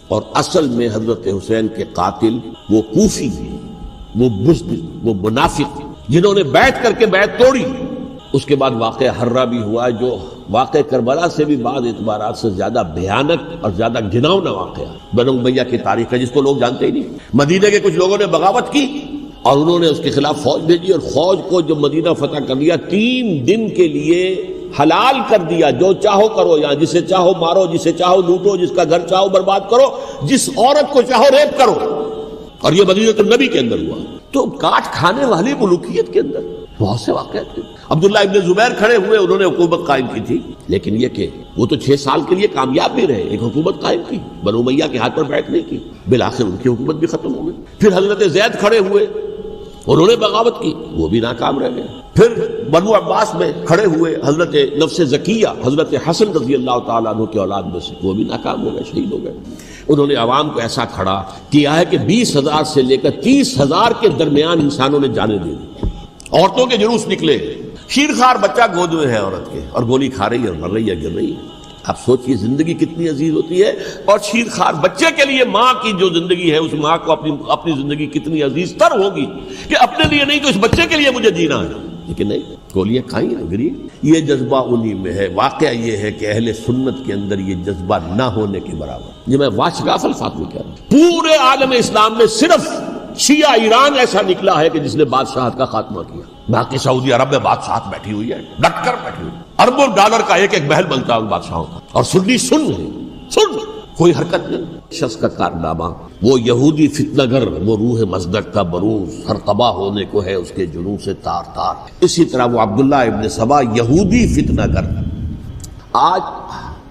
اور اصل میں حضرت حسین کے قاتل وہ کوفی ہیں، وہ بزدل، وہ منافق جنہوں نے بیعت کر کے بیعت توڑی۔ اس کے بعد واقعہ ہرہ بھی ہوا جو واقعہ کربلا سے بھی بعض اعتبارات سے زیادہ بھیانک اور زیادہ گھناؤنا واقعہ بنو امیہ کی تاریخ ہے، جس کو لوگ جانتے ہی نہیں۔ مدینے کے کچھ لوگوں نے بغاوت کی اور انہوں نے اس کے خلاف فوج بھیجی، اور فوج کو جب مدینہ فتح کر لیا 3 دن کے لیے حلال کر دیا، جو چاہو کرو، یہاں جسے چاہو مارو، جسے چاہو لوٹو، جس کا گھر چاہو برباد کرو، جس عورت کو چاہو ریپ کرو۔ اور یہ مدینہ النبی کے اندر ہوا۔ تو کاٹ کھانے والی ملوکیت کے اندر بہت سے واقعات تھے۔ عبداللہ ابن زبیر کھڑے ہوئے، انہوں نے حکومت قائم کی تھی، لیکن یہ کہ وہ تو 6 سال کے لیے کامیاب بھی رہے، ایک حکومت قائم کی، بنو امیہ کے ہاتھ پر بیعت نہیں کی، بالآخر ان کی حکومت بھی ختم ہو گئی۔ پھر حضرت زید کھڑے ہوئے، انہوں نے بغاوت کی، وہ بھی ناکام رہ گئے۔ پھر بنو عباس میں کھڑے ہوئے حضرت نفس زکیہ، حضرت حسن رضی اللہ تعالیٰ عنہ کے اولاد میں سے، وہ بھی ناکام ہو گئے، شہید ہو گئے۔ انہوں نے عوام کو ایسا کھڑا کیا ہے کہ 20,000 سے لے کر 30,000 کے درمیان انسانوں نے جانیں دے دی۔ عورتوں کے جلوس نکلے، شیرخوار بچہ گود میں ہے عورت کے، اور گولی کھا رہی ہے اور مر رہی ہے، گر رہی ہے۔ اب سوچئے زندگی کتنی عزیز ہوتی ہے، اور شیرخوار بچے کے لیے ماں کی جو زندگی ہے، اس ماں کو اپنی زندگی کتنی عزیز تر ہوگی کہ اپنے لیے نہیں تو اس بچے کے لیے مجھے جینا ہے، لیکن نہیں، گولیاں کھائیں گری۔ یہ جذبہ انہی میں ہے۔ واقعہ یہ ہے کہ اہل سنت کے اندر یہ جذبہ نہ ہونے کے برابر، یہ میں واشگاف الفاظ میں کہہ رہا ہوں۔ پورے عالم اسلام میں صرف شیعہ ایران ایسا نکلا ہے کہ جس نے بادشاہت کا خاتمہ کیا، باقی سعودی عرب میں بادشاہت بیٹھی ہوئی ہے، ڈٹ کر بیٹھی ہوئی ہے، اربوں ڈالر کا ایک ایک محل بنتا ہے ان بادشاہوں کا، اور سنی سن کوئی حرکت نہیں۔ شخص کا کارنامہ وہ یہودی فتنہ گر، وہ روح مصدق کا بروز، ہر قبا ہونے کو ہے اس کے جنوں سے تار تار۔ اسی طرح وہ عبداللہ ابن سبا یہودی فتنہ گر۔ آج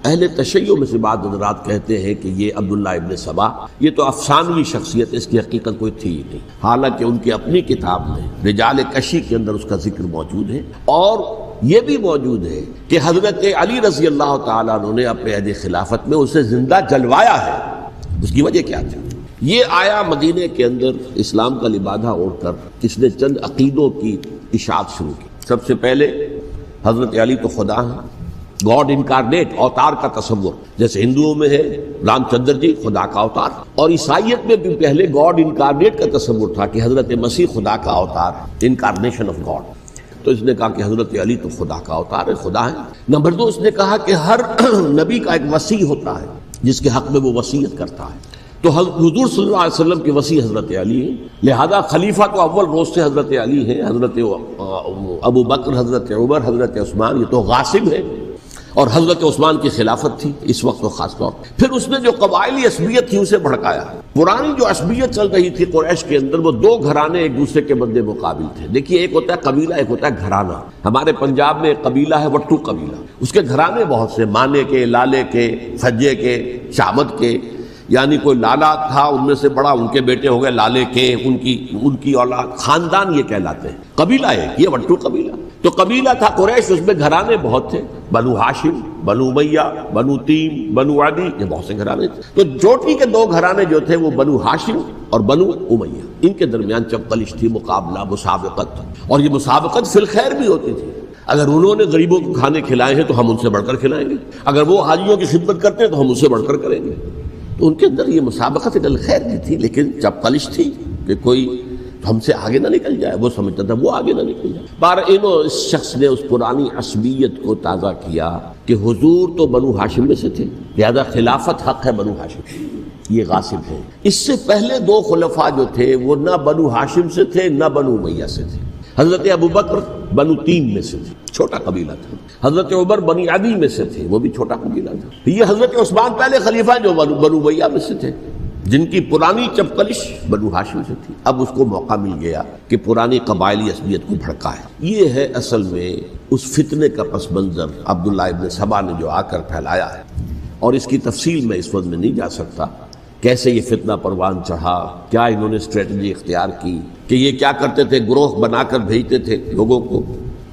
اہل تشیع میں سے بعض حضرات کہتے ہیں کہ یہ عبداللہ ابن سبا یہ تو افسانوی شخصیت، اس کی حقیقت کوئی تھی ہی نہیں، حالانکہ ان کی اپنی کتاب میں رجال کشی کے اندر اس کا ذکر موجود ہے، اور یہ بھی موجود ہے کہ حضرت علی رضی اللہ تعالیٰ عنہ نے اپنے عہد خلافت میں اسے زندہ جلوایا ہے۔ اس کی وجہ کیا تھی؟ یہ آیا مدینے کے اندر اسلام کا لبادہ اوڑھ کر، اس نے چند عقیدوں کی اشاعت شروع کی۔ سب سے پہلے حضرت علی تو خدا ہیں، گاڈ انکارنیٹ، اوتار کا تصور، جیسے ہندوؤں میں ہے رام چندر جی خدا کا اوتار، اور عیسائیت میں بھی پہلے گاڈ انکارنیٹ کا تصور تھا کہ حضرت مسیح خدا کا اوتار، انکارنیشن آف گاڈ۔ تو اس نے کہا کہ حضرت علی تو خدا کا اوتار ہے، خدا ہے۔ نمبر 2، اس نے کہا کہ ہر نبی کا ایک وصی ہوتا ہے جس کے حق میں وہ وصیت کرتا ہے، تو حضور صلی اللہ علیہ وسلم کے وصی حضرت علی ہیں، لہذا خلیفہ تو اول روز سے حضرت علی ہیں، حضرت ابو بکر، حضرت عمر، حضرت عثمان، یہ تو غاصب ہے، اور حضرت عثمان کی خلافت تھی اس وقت تو خاص طور پر۔ پھر اس نے جو قبائلی عصبیت تھی اسے بھڑکایا۔ پرانی جو عصبیت چل رہی تھی قریش کے اندر، وہ 2 گھرانے ایک دوسرے کے مد مقابل تھے۔ دیکھیے، ایک ہوتا ہے قبیلہ، ایک ہوتا ہے گھرانہ۔ ہمارے پنجاب میں ایک قبیلہ ہے وٹو قبیلہ، اس کے گھرانے بہت سے، مانے کے، لالے کے، سجے کے، شامت کے، یعنی کوئی لالا تھا ان میں سے بڑا، ان کے بیٹے ہو گئے لالے کے، ان کی اولاد، خاندان یہ کہلاتے ہیں۔ قبیلہ ہے یہ وٹو قبیلہ۔ تو قبیلہ تھا قریش، اس میں گھرانے بہت تھے، بنو ہاشم، بنو امیہ، بنو تیم، بنو عدی، یہ بہت سے گھرانے تھے۔ تو چوٹی کے 2 گھرانے جو تھے وہ بنو ہاشم اور بنو امیہ، ان کے درمیان چپقلش تھی، مقابلہ، مسابقت، اور یہ مسابقت فی الخیر بھی ہوتی تھی۔ اگر انہوں نے غریبوں کو کھانے کھلائے ہیں تو ہم ان سے بڑھ کر کھلائیں گے، اگر وہ حاجیوں کی خدمت کرتے ہیں تو ہم ان سے بڑھ کر کریں گے۔ تو ان کے اندر یہ مسابقت خیر کی تھی، لیکن چپقلش تھی کہ کوئی ہم سے آگے نہ نکل جائے، وہ سمجھتا تھا وہ آگے نہ نکل جائے۔ اس شخص نے اس پرانی عصبیت کو تازہ کیا کہ حضور تو بنو ہاشم میں سے تھے، لہذا خلافت حق ہے بنو ہاشم، یہ غاصب ہے۔ اس سے پہلے 2 خلفاء جو تھے وہ نہ بنو ہاشم سے تھے نہ بنو امیہ سے تھے۔ حضرت ابو بکر بنو تیم میں سے تھے، چھوٹا قبیلہ تھا۔ حضرت عمر بنی عدی میں سے تھے، وہ بھی چھوٹا قبیلہ تھا۔ یہ حضرت عثمان پہلے خلیفہ جو بنو امیہ میں سے تھے، جن کی پرانی چپقلش بنو ہاشم سے تھی۔ اب اس کو موقع مل گیا کہ پرانی قبائلی عصبیت کو بھڑکائے۔ یہ ہے اصل میں اس فتنے کا پس منظر عبداللہ ابن سبا نے جو آ کر پھیلایا ہے، اور اس کی تفصیل میں اس وقت میں نہیں جا سکتا، کیسے یہ فتنہ پروان چڑھا، کیا انہوں نے اسٹریٹجی اختیار کی، کہ یہ کیا کرتے تھے، گروہ بنا کر بھیجتے تھے لوگوں کو،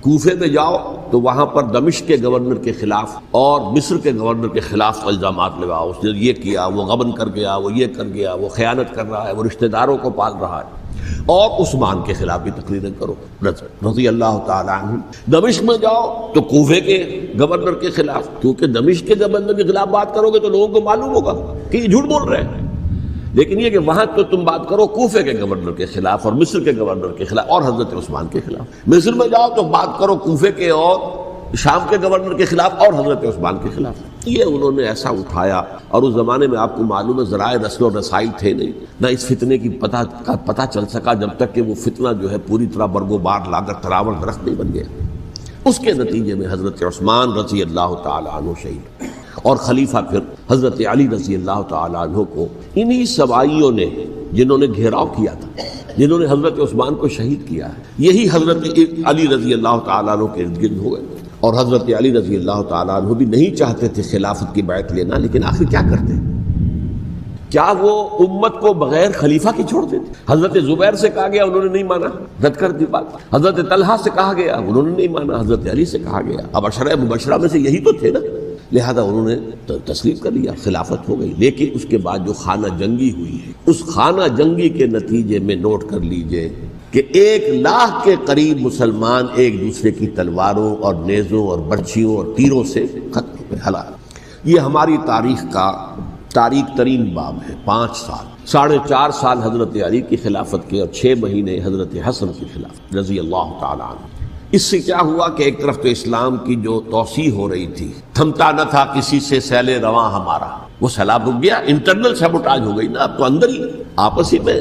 کوفے میں جاؤ تو وہاں پر دمشق کے گورنر کے خلاف اور مصر کے گورنر کے خلاف الزامات لگاؤ، اس نے یہ کیا، وہ غبن کر گیا، وہ یہ کر گیا، وہ خیانت کر رہا ہے، وہ رشتہ داروں کو پال رہا ہے۔ اور عثمان کے خلاف بھی تقریریں کرو رضی اللہ تعالیٰ عنہ. دمشق میں جاؤ تو کوفے کے گورنر کے خلاف، کیونکہ دمشق کے گورنر کے خلاف بات کرو گے تو لوگوں کو معلوم ہوگا کہ یہ جھوٹ بول رہے ہیں. لیکن یہ کہ وہاں تو تم بات کرو کوفے کے گورنر کے خلاف اور مصر کے گورنر کے خلاف اور حضرت عثمان کے خلاف. مصر میں جاؤ تو بات کرو کوفے کے اور شام کے گورنر کے خلاف اور حضرت عثمان کے خلاف. یہ انہوں نے ایسا اٹھایا. اور اس زمانے میں آپ کو معلوم ہے ذرائع نشر و رسائی تھے نہیں، نہ اس فتنے کی پتہ چل سکا جب تک کہ وہ فتنہ جو ہے پوری طرح برگ و بار لا کر تراور درخت نہیں بن گیا. اس کے نتیجے میں حضرت عثمان رضی اللہ تعالیٰ عنہ شہید اور خلیفہ پھر حضرت علی رضی اللہ تعالیٰ عنہ کو انہی سوائیوں نے جنہوں نے گھیراؤ کیا تھا، جنہوں نے حضرت عثمان کو شہید کیا ہے، یہی حضرت علی رضی اللہ تعالیٰ عنہ کے ارد گرد ہو گئے. اور حضرت علی رضی اللہ تعالیٰ عنہ بھی نہیں چاہتے تھے خلافت کی بیعت لینا، لیکن آخر کیا کرتے؟ کیا وہ امت کو بغیر خلیفہ کی چھوڑ دیتے؟ حضرت زبیر سے کہا گیا، انہوں نے نہیں مانا، رد کر دی بات. حضرت طلحہ سے کہا گیا، انہوں نے نہیں مانا. حضرت علی سے کہا گیا، اب عشرہ مبشرہ میں سے یہی تو تھے نا، لہذا انہوں نے تسلیم کر لیا، خلافت ہو گئی. لیکن اس کے بعد جو خانہ جنگی ہوئی ہے، اس خانہ جنگی کے نتیجے میں نوٹ کر لیجئے کہ 1,00,000 کے قریب مسلمان ایک دوسرے کی تلواروں اور نیزوں اور برچھیوں اور تیروں سے ختم ہوئے، ہلاک. یہ ہماری تاریخ کا تاریخ ترین باب ہے. 5 سال 4.5 سال حضرت علی کی خلافت کے اور 6 مہینے حضرت حسن کی خلافت رضی اللہ تعالیٰ عنہ. اس سے کیا ہوا کہ ایک طرف تو اسلام کی جو توسیع ہو رہی تھی، تھمتا نہ تھا کسی سے سیل رواں ہمارا، وہ سیلاب رک گیا. انٹرنل سیبوٹاج ہو گئی نا، اب تو اندر ہی آپس ہی میں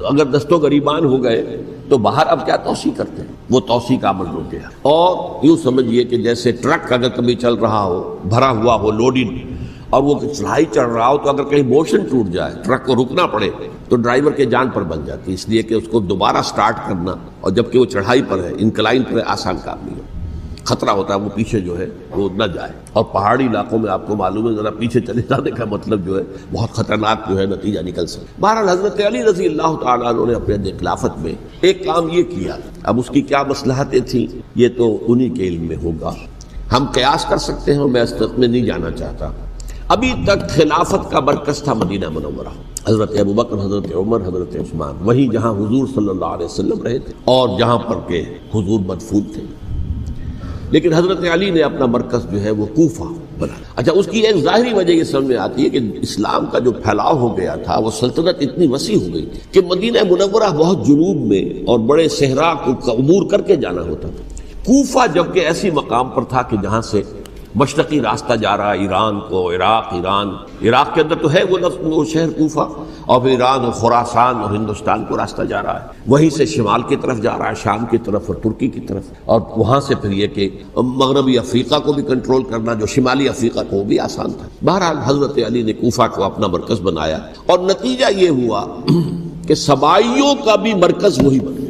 اگر دست و گریبان ہو گئے تو باہر اب کیا توسیع کرتے ہیں، وہ توسیع کا عمل رک گیا. اور یوں سمجھیے کہ جیسے ٹرک اگر کبھی چل رہا ہو، بھرا ہوا ہو، لوڈنگ، اور وہ چڑھائی چڑھ رہا ہو، تو اگر کہیں موشن ٹوٹ جائے، ٹرک کو رکنا پڑے، تو ڈرائیور کے جان پر بن جاتی، اس لیے کہ اس کو دوبارہ سٹارٹ کرنا، اور جبکہ وہ چڑھائی پر ہے، انکلائن پر ہے، آسان کام نہیں ہے. خطرہ ہوتا ہے وہ پیچھے جو ہے وہ نہ جائے. اور پہاڑی علاقوں میں آپ کو معلوم ہے ذرا پیچھے چلے جانے کا مطلب جو ہے بہت خطرناک جو ہے نتیجہ نکل سکتا. بہرحال حضرت علی رضی اللہ تعالیٰ عنہ نے اپنے خلافت میں ایک کام یہ کیا. اب اس کی کیا مصلحتیں تھیں یہ تو انہی کے علم میں ہوگا، ہم قیاس کر سکتے ہیں، میں اس تک میں نہیں جانا چاہتا. ابھی تک خلافت کا مرکز تھا مدینہ منورہ، حضرت ابوبکر، حضرت عمر، حضرت عثمان، وہی جہاں حضور صلی اللہ علیہ وسلم رہے تھے اور جہاں پر کہ حضور مدفون تھے. لیکن حضرت علی نے اپنا مرکز جو ہے وہ کوفہ بنا. اچھا، اس کی ایک ظاہری وجہ یہ سمجھ میں آتی ہے کہ اسلام کا جو پھیلاؤ ہو گیا تھا، وہ سلطنت اتنی وسیع ہو گئی تھی کہ مدینہ منورہ بہت جنوب میں اور بڑے صحرا کو عبور کر کے جانا ہوتا تھا. کوفہ جبکہ ایسی مقام پر تھا کہ جہاں سے مشرقی راستہ جا رہا ہے ایران کو، عراق کے اندر تو ہے وہ شہر کوفہ، اور پھر ایران اور خراسان اور ہندوستان کو راستہ جا رہا ہے. وہیں سے شمال کی طرف جا رہا ہے، شام کی طرف اور ترکی کی طرف، اور وہاں سے پھر یہ کہ مغربی افریقہ کو بھی کنٹرول کرنا، جو شمالی افریقہ کو بھی آسان تھا. بہرحال حضرت علی نے کوفہ کو اپنا مرکز بنایا، اور نتیجہ یہ ہوا کہ سبائیوں کا بھی مرکز وہی بن گیا،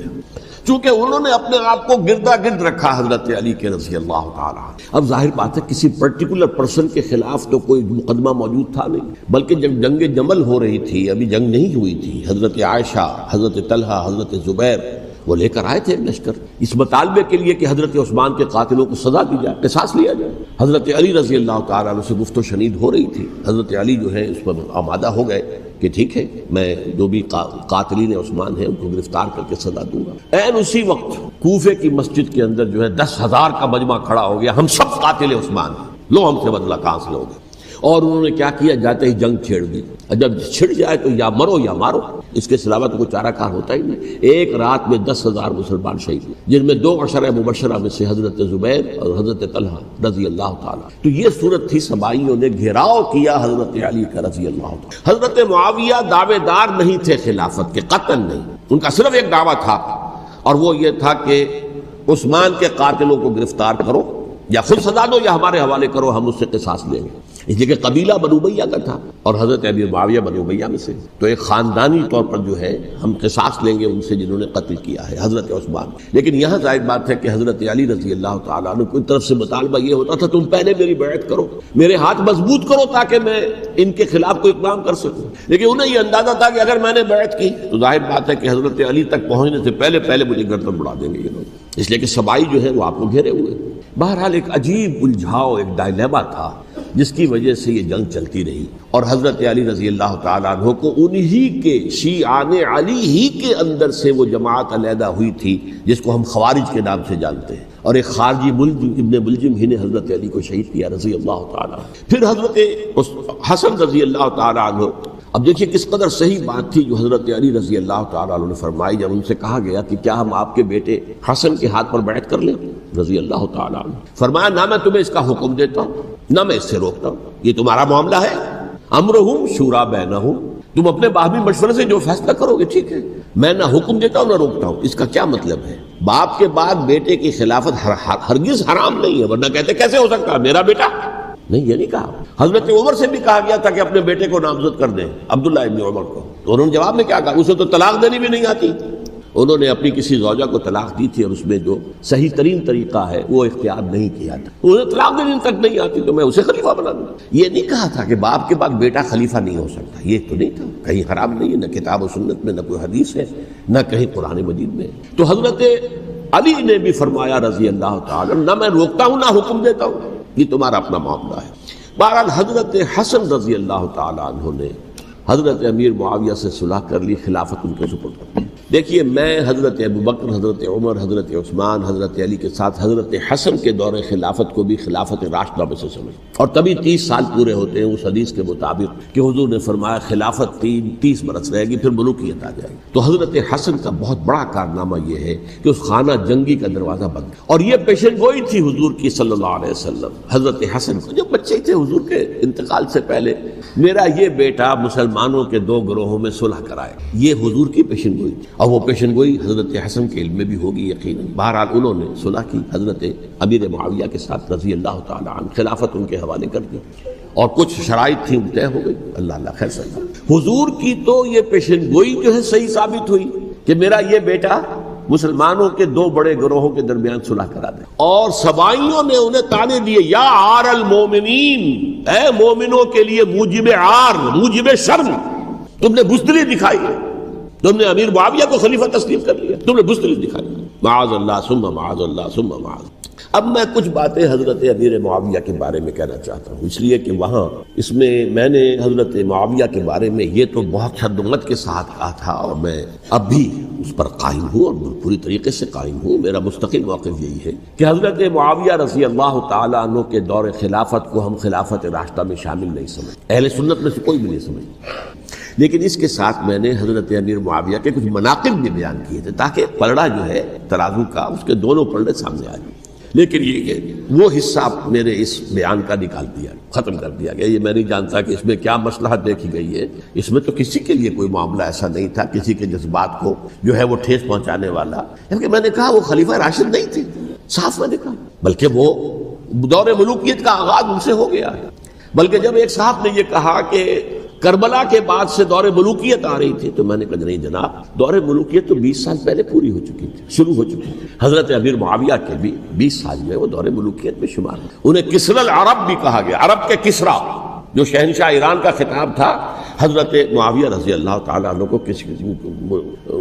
چونکہ انہوں نے اپنے آپ کو گردا گرد رکھا حضرت علی کے رضی اللہ تعالیٰ. اب ظاہر بات ہے کسی پرٹیکولر پرسن کے خلاف تو کوئی مقدمہ موجود تھا نہیں، بلکہ جب جنگ جمل ہو رہی تھی، ابھی جنگ نہیں ہوئی تھی، حضرت عائشہ، حضرت طلحہ، حضرت زبیر وہ لے کر آئے تھے لشکر اس مطالبے کے لیے کہ حضرت عثمان کے قاتلوں کو سزا دی جائے، قصاص لیا جائے. حضرت علی رضی اللہ تعالیٰ عنہ سے گفت و شنید ہو رہی تھی. حضرت علی جو ہے اس پر آمادہ ہو گئے کہ ٹھیک ہے، میں جو بھی قاتلین عثمان ہیں ان کو گرفتار کر کے سزا دوں گا. عین اسی وقت کوفے کی مسجد کے اندر جو ہے 10,000 کا مجمع کھڑا ہو گیا، ہم سب قاتل عثمان ہیں، لو ہم سے بدلہ کہاں سے لوگے. اور انہوں نے کیا کیا، جاتے ہی جنگ چھیڑ دی. جب چھڑ جائے تو یا مرو یا مارو، اس کے علاوہ تو کوئی چارہ کار ہوتا ہی نہیں. ایک رات میں 10,000 مسلمان شہید ہوئے، جن میں 2 عشرہ مبشرہ میں سے حضرت زبیر اور حضرت طلحہ رضی اللہ تعالیٰ. تو یہ صورت تھی، سبائیوں نے گھیراؤ کیا حضرت علی کا رضی اللہ تعالیٰ. حضرت معاویہ دعوے دار نہیں تھے خلافت کے، قطعاً نہیں. ان کا صرف ایک دعویٰ تھا، اور وہ یہ تھا کہ عثمان کے قاتلوں کو گرفتار کرو، یا خود سزا دو یا ہمارے حوالے کرو، ہم اس سے قصاص لیں گے. اس لیے کہ قبیلہ بنو امیہ کا تھا اور حضرت ابی معاویہ بنو امیہ میں سے، تو ایک خاندانی طور پر جو ہے ہم قصاص لیں گے ان سے جنہوں نے قتل کیا ہے حضرت عثمان. لیکن یہاں ظاہر بات ہے کہ حضرت علی رضی اللہ تعالیٰ عنہ کی طرف سے مطالبہ یہ ہوتا تھا تم پہلے میری بیعت کرو، میرے ہاتھ مضبوط کرو تاکہ میں ان کے خلاف کوئی اقدام کر سکوں. لیکن انہیں یہ اندازہ تھا کہ اگر میں نے بیعت کی تو ظاہر بات ہے کہ حضرت علی تک پہنچنے سے پہلے مجھے گردن بڑھا دیں گے یہ لوگ، اس لیے کہ سبائی جو ہے وہ آپ کو گھیرے ہوئے. بہرحال ایک عجیب الجھاؤ، ایک ڈائلیما تھا جس کی وجہ سے یہ جنگ چلتی رہی، اور حضرت علی رضی اللہ تعالیٰ عنہ کو انہی کے شیعان علی ہی کے اندر سے وہ جماعت علیحدہ ہوئی تھی جس کو ہم خوارج کے نام سے جانتے ہیں، اور ایک خارجی ابن ملجم ہی نے حضرت علی کو شہید کیا رضی اللہ تعالیٰ عنہ۔ پھر حضرت حسن رضی اللہ تعالیٰ عنہ، اب دیکھیے کس قدر صحیح بات تھی جو حضرت علی رضی اللہ تعالیٰ عنہ نے فرمائی جب ان سے کہا گیا کہ کیا ہم آپ کے بیٹے حسن کے ہاتھ پر بیعت کر لیں رضی اللہ تعالیٰ عنہ۔ فرمایا نہ میں تمہیں اس کا حکم دیتا ہوں نہ میں اس سے روکتا ہوں، یہ تمہارا معاملہ ہے، امرہم شورا بینہم، تم اپنے باہمی مشورے سے جو فیصلہ کرو گے ٹھیک ہے، میں نہ حکم دیتا ہوں نہ روکتا ہوں۔ اس کا کیا مطلب ہے؟ باپ کے بعد بیٹے کی خلافت ہرگز حرام نہیں ہے، ورنہ کہتے کیسے ہو سکتا ہے میرا بیٹا؟ نہیں، یہ نہیں کہا۔ حضرت عمر سے بھی کہا گیا تھا کہ اپنے بیٹے کو نامزد کر دیں، عبداللہ ابن عمر کو، تو انہوں نے جواب میں کیا کہا؟ اسے تو طلاق دینی بھی نہیں آتی۔ انہوں نے اپنی کسی زوجہ کو طلاق دی تھی اور اس میں جو صحیح ترین طریقہ ہے وہ اختیار نہیں کیا تھا، انہیں طلاق دینے تک نہیں آتی تو میں اسے خلیفہ بنا دوں۔ یہ نہیں کہا تھا کہ باپ کے بعد بیٹا خلیفہ نہیں ہو سکتا، یہ تو نہیں تھا، کہیں حرام نہیں ہے، نہ کتاب و سنت میں، نہ کوئی حدیث ہے، نہ کہیں قرآن مجید میں۔ تو حضرت علی نے بھی فرمایا رضی اللہ تعالی نہ میں روکتا ہوں نہ حکم دیتا ہوں، یہ تمہارا اپنا معاملہ ہے۔ بہرحال حضرت حسن رضی اللہ تعالی عنہ نے حضرت امیر معاویہ سے صلح کر لی، خلافت ان کے سپرد کر دی۔ دیکھیے میں حضرت ابوبکر، حضرت عمر، حضرت عثمان، حضرت علی کے ساتھ حضرت حسن کے دور خلافت کو بھی خلافت راشدہ میں سے سمجھ، اور تبھی 30 سال پورے ہوتے ہیں اس حدیث کے مطابق کہ حضور نے فرمایا خلافت 30 برس رہے گی پھر ملوکیت آ جائے گی۔ تو حضرت حسن کا بہت بڑا کارنامہ یہ ہے کہ اس خانہ جنگی کا دروازہ بند، اور یہ پیشن گوئی تھی حضور کی صلی اللہ علیہ وسلم۔ حضرت حسن کو جب بچے تھے حضور کے انتقال سے پہلے، میرا یہ بیٹا مسلمانوں کے 2 گروہوں میں صلح کرائے، یہ حضور کی پیشن گوئی تھی، اور وہ پیشن گوئی حضرت حسن کے علم میں بھی ہوگی یقیناً۔ بہرحال انہوں نے صلح کی حضرت امیر معاویہ کے ساتھ رضی اللہ تعالی عنہ، خلافت ان کے حوالے کر دی، اور کچھ شرائط تھیں طے ہو گئی، اللہ اللہ خیر صلی۔ حضور کی تو یہ پیشن گوئی جو ہے صحیح ثابت ہوئی کہ میرا یہ بیٹا مسلمانوں کے 2 بڑے گروہوں کے درمیان صلح کرا دے، اور سبائیوں نے انہیں تانے دیے، یا عار المومنین، اے مومنوں کے لیے موجب عار، موجب شرم، تم نے بزدلی دکھائی ہے، تم نے امیر معاویہ کو خلیفہ تسلیم کر لیا، تم نے بزدلی دکھائی، معاذ اللہ ثم معاذ اللہ ثم معاذ۔ اب میں کچھ باتیں حضرت امیر معاویہ کے بارے میں کہنا چاہتا ہوں، اس لیے کہ وہاں اس میں نے حضرت معاویہ کے بارے میں یہ تو بہت شدت کے ساتھ کہا تھا، اور میں اب بھی اس پر قائم ہوں اور پوری طریقے سے قائم ہوں۔ میرا مستقل موقف یہی ہے کہ حضرت معاویہ رضی اللہ تعالی عنہ کے دور خلافت کو ہم خلافت راشدہ میں شامل نہیں سمجھتے، اہل سنت میں سے کوئی بھی نہیں سمجھتا، لیکن اس کے ساتھ میں نے حضرت امیر معاویہ کے کچھ مناقب بھی بیان کیے تھے تاکہ پلڑا جو ہے ترازو کا اس کے دونوں پلڑے سامنے آ جائیں۔ لیکن یہ کہ وہ حصہ میرے اس بیان کا نکال دیا، ختم کر دیا گیا، یہ میں نہیں جانتا کہ اس میں کیا مصلحت دیکھی گئی ہے۔ اس میں تو کسی کے لیے کوئی معاملہ ایسا نہیں تھا کسی کے جذبات کو جو ہے وہ ٹھیس پہنچانے والا، کیونکہ میں نے کہا وہ خلیفہ راشد نہیں تھے، صاف میں نے کہا، بلکہ وہ دور ملوکیت کا آغاز ان سے ہو گیا ہے۔ بلکہ جب ایک صاحب نے یہ کہا کہ کربلا کے بعد سے دور ملوکیت آ رہی تھی، تو میں نے کہا نہیں جناب، دور ملوکیت تو 20 سال پہلے پوری ہو چکی تھی، شروع ہو چکی تھی۔ حضرت امیر معاویہ کے بھی 20 سال میں وہ دور ملوکیت میں شمار ہیں۔ انہیں کسر العرب بھی کہا گیا، عرب کے کسرا جو شہنشاہ ایران کا خطاب تھا، حضرت معاویہ رضی اللہ تعالیٰ عنہ کو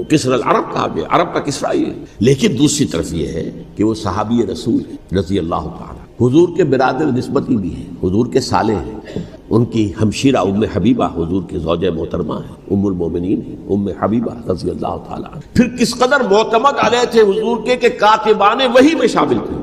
کسر العرب کہا گیا، عرب کا کسرا ہی ہے۔ لیکن دوسری طرف یہ ہے کہ وہ صحابی رسول رضی اللہ تعالیٰ، حضور کے برادر نسبتی بھی ہیں، حضور کے سالے ہیں، ان کی ہمشیرہ ام حبیبہ حضور کی زوجہ محترمہ ہیں، ام المومنین ہیں، ام حبیبہ رضی اللہ تعالیٰ عنہ۔ پھر کس قدر معتمد علیہ تھے حضور کے کہ کاتبان وحی میں شامل تھے،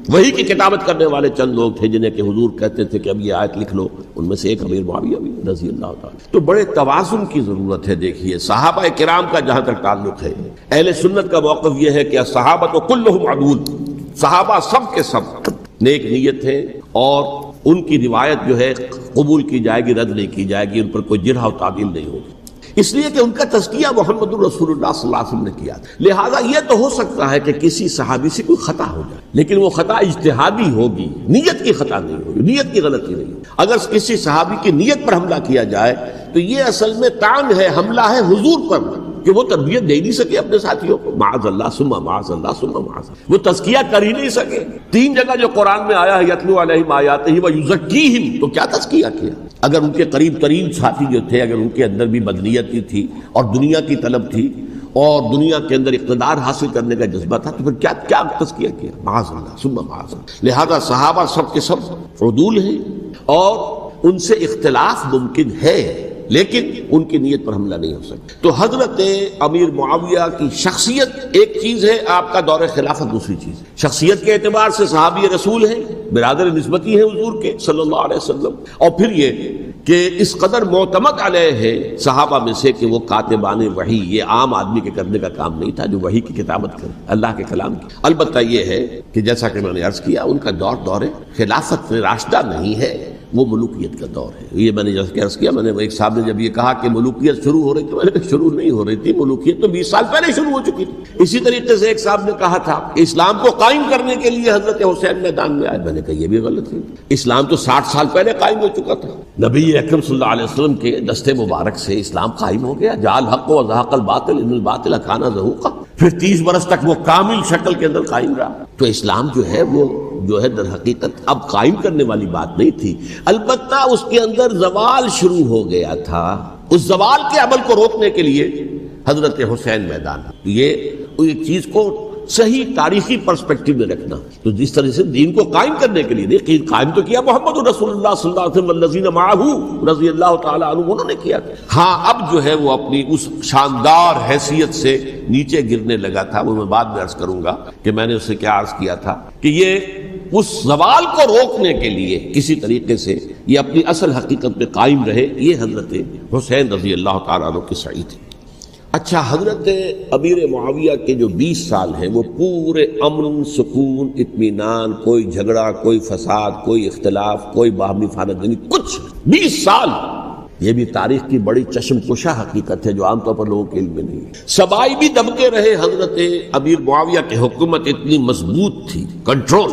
وحی کی کتابت کرنے والے چند لوگ تھے جنہیں کہ حضور کہتے تھے کہ اب یہ آیت لکھ لو، ان میں سے ایک امیر معاویہ بھی رضی اللہ تعالیٰ۔ تو بڑے توازن کی ضرورت ہے۔ دیکھیے صحابہ کرام کا جہاں تک تعلق ہے، اہل سنت کا موقف یہ ہے کہ صحابہ کلہم عدول، صحابہ سب کے سب نیک نیت ہے، اور ان کی روایت جو ہے قبول کی جائے گی، رد نہیں کی جائے گی، ان پر کوئی جرح و تعدیل نہیں ہوگی، اس لیے کہ ان کا تزکیہ محمد الرسول اللہ صلی اللہ علیہ وسلم نے کیا۔ لہٰذا یہ تو ہو سکتا ہے کہ کسی صحابی سے کوئی خطا ہو جائے، لیکن وہ خطا اجتہادی ہوگی، نیت کی خطا نہیں ہوگی، نیت کی غلطی نہیں ہوگی۔ اگر کسی صحابی کی نیت پر حملہ کیا جائے تو یہ اصل میں طعن ہے، حملہ ہے حضور پر کہ وہ تربیت دے نہیں سکے اپنے ساتھیوں کو، معاذ اللہ ثم معاذ اللہ ثم معاذ اللہ، وہ تزکیہ کر ہی نہیں سکے۔ 3 جگہ جو قرآن میں آیا ہے یتلو علیہم آیاتہ ویزکیہم، تو کیا تزکیہ کیا؟ اگر ان کے قریب ترین ساتھی جو تھے، اگر ان کے اندر بھی بدنیتی تھی اور دنیا کی طلب تھی اور دنیا کے اندر اقتدار حاصل کرنے کا جذبہ تھا، تو پھر کیا تزکیہ کیا؟ معاذ اللہ ثم معاذ اللہ۔ لہذا صحابہ سب کے سب عدول ہیں، اور ان سے اختلاف ممکن ہے لیکن ان کی نیت پر حملہ نہیں ہو سکتا۔ تو حضرت امیر معاویہ کی شخصیت ایک چیز ہے، آپ کا دور خلافت دوسری چیز ہے۔ شخصیت کے اعتبار سے صحابی رسول ہیں، برادر نسبتی ہیں حضور کے صلی اللہ علیہ وسلم، اور پھر یہ کہ اس قدر معتمد علیہ ہے صحابہ میں سے کہ وہ کاتبان وحی، یہ عام آدمی کے کرنے کا کام نہیں تھا جو وحی کی کتابت کرے اللہ کے کلام کی۔ البتہ یہ ہے کہ جیسا کہ میں نے عرض کیا ان کا دور خلافت راشدہ نہیں ہے، وہ ملوکیت کا دور ہے۔ یہ میں نے جیسا کہ عرض کیا، میں نے ایک صاحب نے جب یہ کہا کہ ملوکیت شروع ہو رہی تھی، میں نے کہا شروع نہیں ہو رہی تھی، ملوکیت تو 20 سال پہلے شروع ہو چکی تھی۔ اسی طریقے سے ایک صاحب نے کہا تھا کہ اسلام کو قائم کرنے کے لیے حضرت حسین میدان میں آئے، میں نے کہا یہ بھی غلط ہے، اسلام تو 60 سال پہلے قائم ہو چکا تھا۔ نبی اکرم صلی اللہ علیہ وسلم کے دست مبارک سے اسلام قائم ہو گیا، جعل الحق وزهق الباطل ان الباطل کان زهوقا، پھر 30 برس تک وہ کامل شکل کے اندر قائم رہا۔ تو اسلام جو ہے در حقیقت اب قائم کرنے والی بات نہیں تھی، البتہ اس کے اندر زوال شروع ہو گیا تھا، اس زوال کے عمل کو روکنے کے لیے حضرت حسین میدان۔ یہ ایک چیز کو صحیح تاریخی پرسپیکٹو میں رکھنا، تو جس طرح سے دین کو قائم کرنے کے لیے قائم تو کیا محمد رسول اللہ صلی اللہ علیہ وسلم والذین معہ رضی اللہ تعالی عنہ، انہوں نے کیا تھا۔ ہاں اب جو ہے وہ اپنی اس شاندار حیثیت سے نیچے گرنے لگا تھا، وہ میں بعد میں عرض کروں گا کہ میں نے اسے کیا عرض کیا تھا کہ یہ اس زوال کو روکنے کے لیے کسی طریقے سے یہ اپنی اصل حقیقت میں قائم رہے، یہ حضرت حسین رضی اللہ تعالیٰ عنہ کی سعی تھی۔ اچھا، حضرت امیر معاویہ کے جو 20 سال ہیں وہ پورے امن، سکون، اطمینان، کوئی جھگڑا، کوئی فساد، کوئی اختلاف، کوئی باہمی فانہ، کچھ 20 سال، یہ بھی تاریخ کی بڑی چشم کشا حقیقت ہے جو عام طور پر لوگوں کے علم میں نہیں ہے۔ سبائی بھی دبکے رہے، حضرت امیر معاویہ کی حکومت اتنی مضبوط تھی، کنٹرول،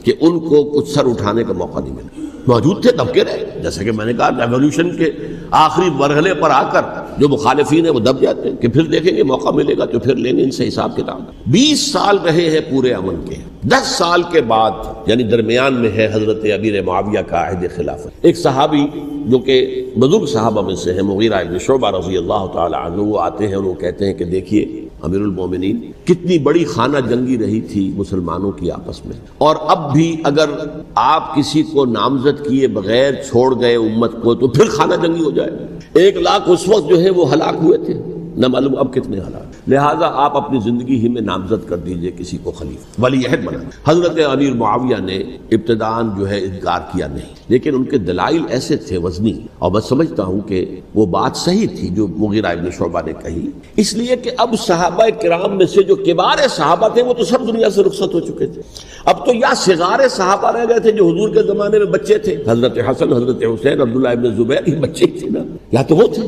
کہ ان کو کچھ سر اٹھانے کا موقع نہیں ملا، موجود تھے، دبکے رہے۔ جیسے کہ میں نے کہا ریولوشن کے آخری مرحلے پر آ کر جو مخالفین ہیں وہ دب جاتے ہیں کہ پھر دیکھیں گے موقع ملے گا تو پھر لیں گے ان سے حساب کتاب۔ 20 سال رہے ہیں پورے امن کے، 10 سال کے بعد یعنی درمیان میں ہے حضرت امیر معاویہ کا عہد خلافت۔ ایک صحابی جو کہ بزرگ صحابہ میں سے ہیں، مغیرہ بن شعبہ رضی اللہ تعالی عنہ، وہ آتے ہیں اور وہ کہتے ہیں کہ دیکھیے امیر المومنین، کتنی بڑی خانہ جنگی رہی تھی مسلمانوں کی آپس میں، اور اب بھی اگر آپ کسی کو نامزد کیے بغیر چھوڑ گئے امت کو تو پھر خانہ جنگی ہو جائے۔ 1 لاکھ اس وقت جو ہے وہ ہلاک ہوئے تھے، نہ معلوم اب کتنے ہلاک، لہٰذا آپ اپنی زندگی ہی میں نامزد کر دیجئے کسی کو خلیفہ، ولی عہد بنا۔ حضرت امیر معاویہ نے ابتداً جو ہے انکار کیا نہیں، لیکن ان کے دلائل ایسے تھے وزنی، اور میں سمجھتا ہوں کہ وہ بات صحیح تھی جو مغیرہ ابن شعبہ نے کہی، اس لیے کہ اب صحابہ کرام میں سے جو کبار صحابہ تھے وہ تو سب دنیا سے رخصت ہو چکے تھے، اب تو یا صغار صحابہ رہ گئے تھے جو حضور کے زمانے میں بچے تھے، حضرت حسن، حضرت حسین، عبداللہ ابن زبیر، یہ بچے ہی تھے نا، یا تو وہ تھے،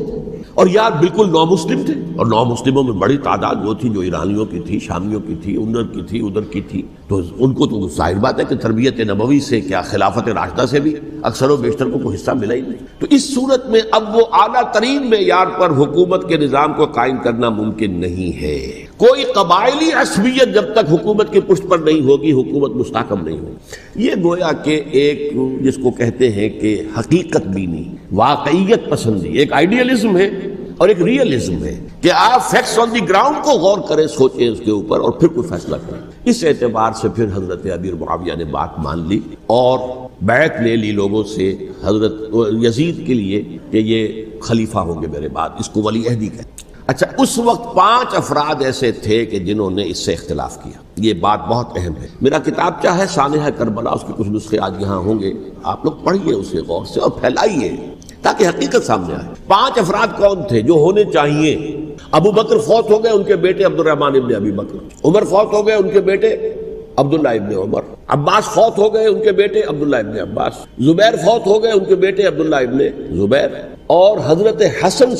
اور یا بالکل نو مسلم تھے، اور نو مسلموں میں بڑی تعداد وہ تھی جو ایرانیوں کی تھی، شامیوں کی تھی، ادھر کی تھی، ادھر کی تھی، تو ان کو تو ظاہر بات ہے کہ تربیت نبوی سے کیا خلافت راشدہ سے بھی اکثر و بیشتر کو کوئی حصہ ملا ہی نہیں۔ تو اس صورت میں اب وہ اعلیٰ ترین معیار پر حکومت کے نظام کو قائم کرنا ممکن نہیں ہے۔ کوئی قبائلی عصبیت جب تک حکومت کی پشت پر نہیں ہوگی، حکومت مستحکم نہیں ہوگی۔ یہ گویا کہ ایک جس کو کہتے ہیں کہ حقیقت بینی، واقعیت پسندی، ایک آئیڈیلزم ہے اور ایک ریئلزم ہے کہ آپ فیکٹس آن دی گراؤنڈ کو غور کریں، سوچیں اس کے اوپر اور پھر کوئی فیصلہ کریں۔ اس اعتبار سے پھر حضرت امیر معاویہ نے بات مان لی اور بیعت لے لی لوگوں سے حضرت یزید کے لیے کہ یہ خلیفہ ہوں گے میرے بعد، اس کو ولی عہدی کہتے ہیں۔ اچھا، اس وقت 5 افراد ایسے تھے کہ جنہوں نے اس سے اختلاف کیا، یہ بات بہت اہم ہے۔ میرا کتاب کیا ہے، سانحہ کربلا، اس کے کچھ نسخے آج یہاں ہوں گے، آپ لوگ پڑھیے اسے غور سے اور پھیلائیے تاکہ حقیقت سامنے آئے۔ 5 افراد کون تھے جو ہونے چاہیے؟ ابو بکر فوت ہو گئے، ان کے بیٹے عبد الرحمن ابن ابی بکر، عمر فوت ہو گئے، ان کے بیٹے عبداللہ ابن عمر، عباس فوت ہو گئے، ان کے بیٹے عبداللہ ابن عباس، زبیر فوت ہو گئے، ان کے بیٹے عبداللہ ابن زبیر، اور حضرت حسن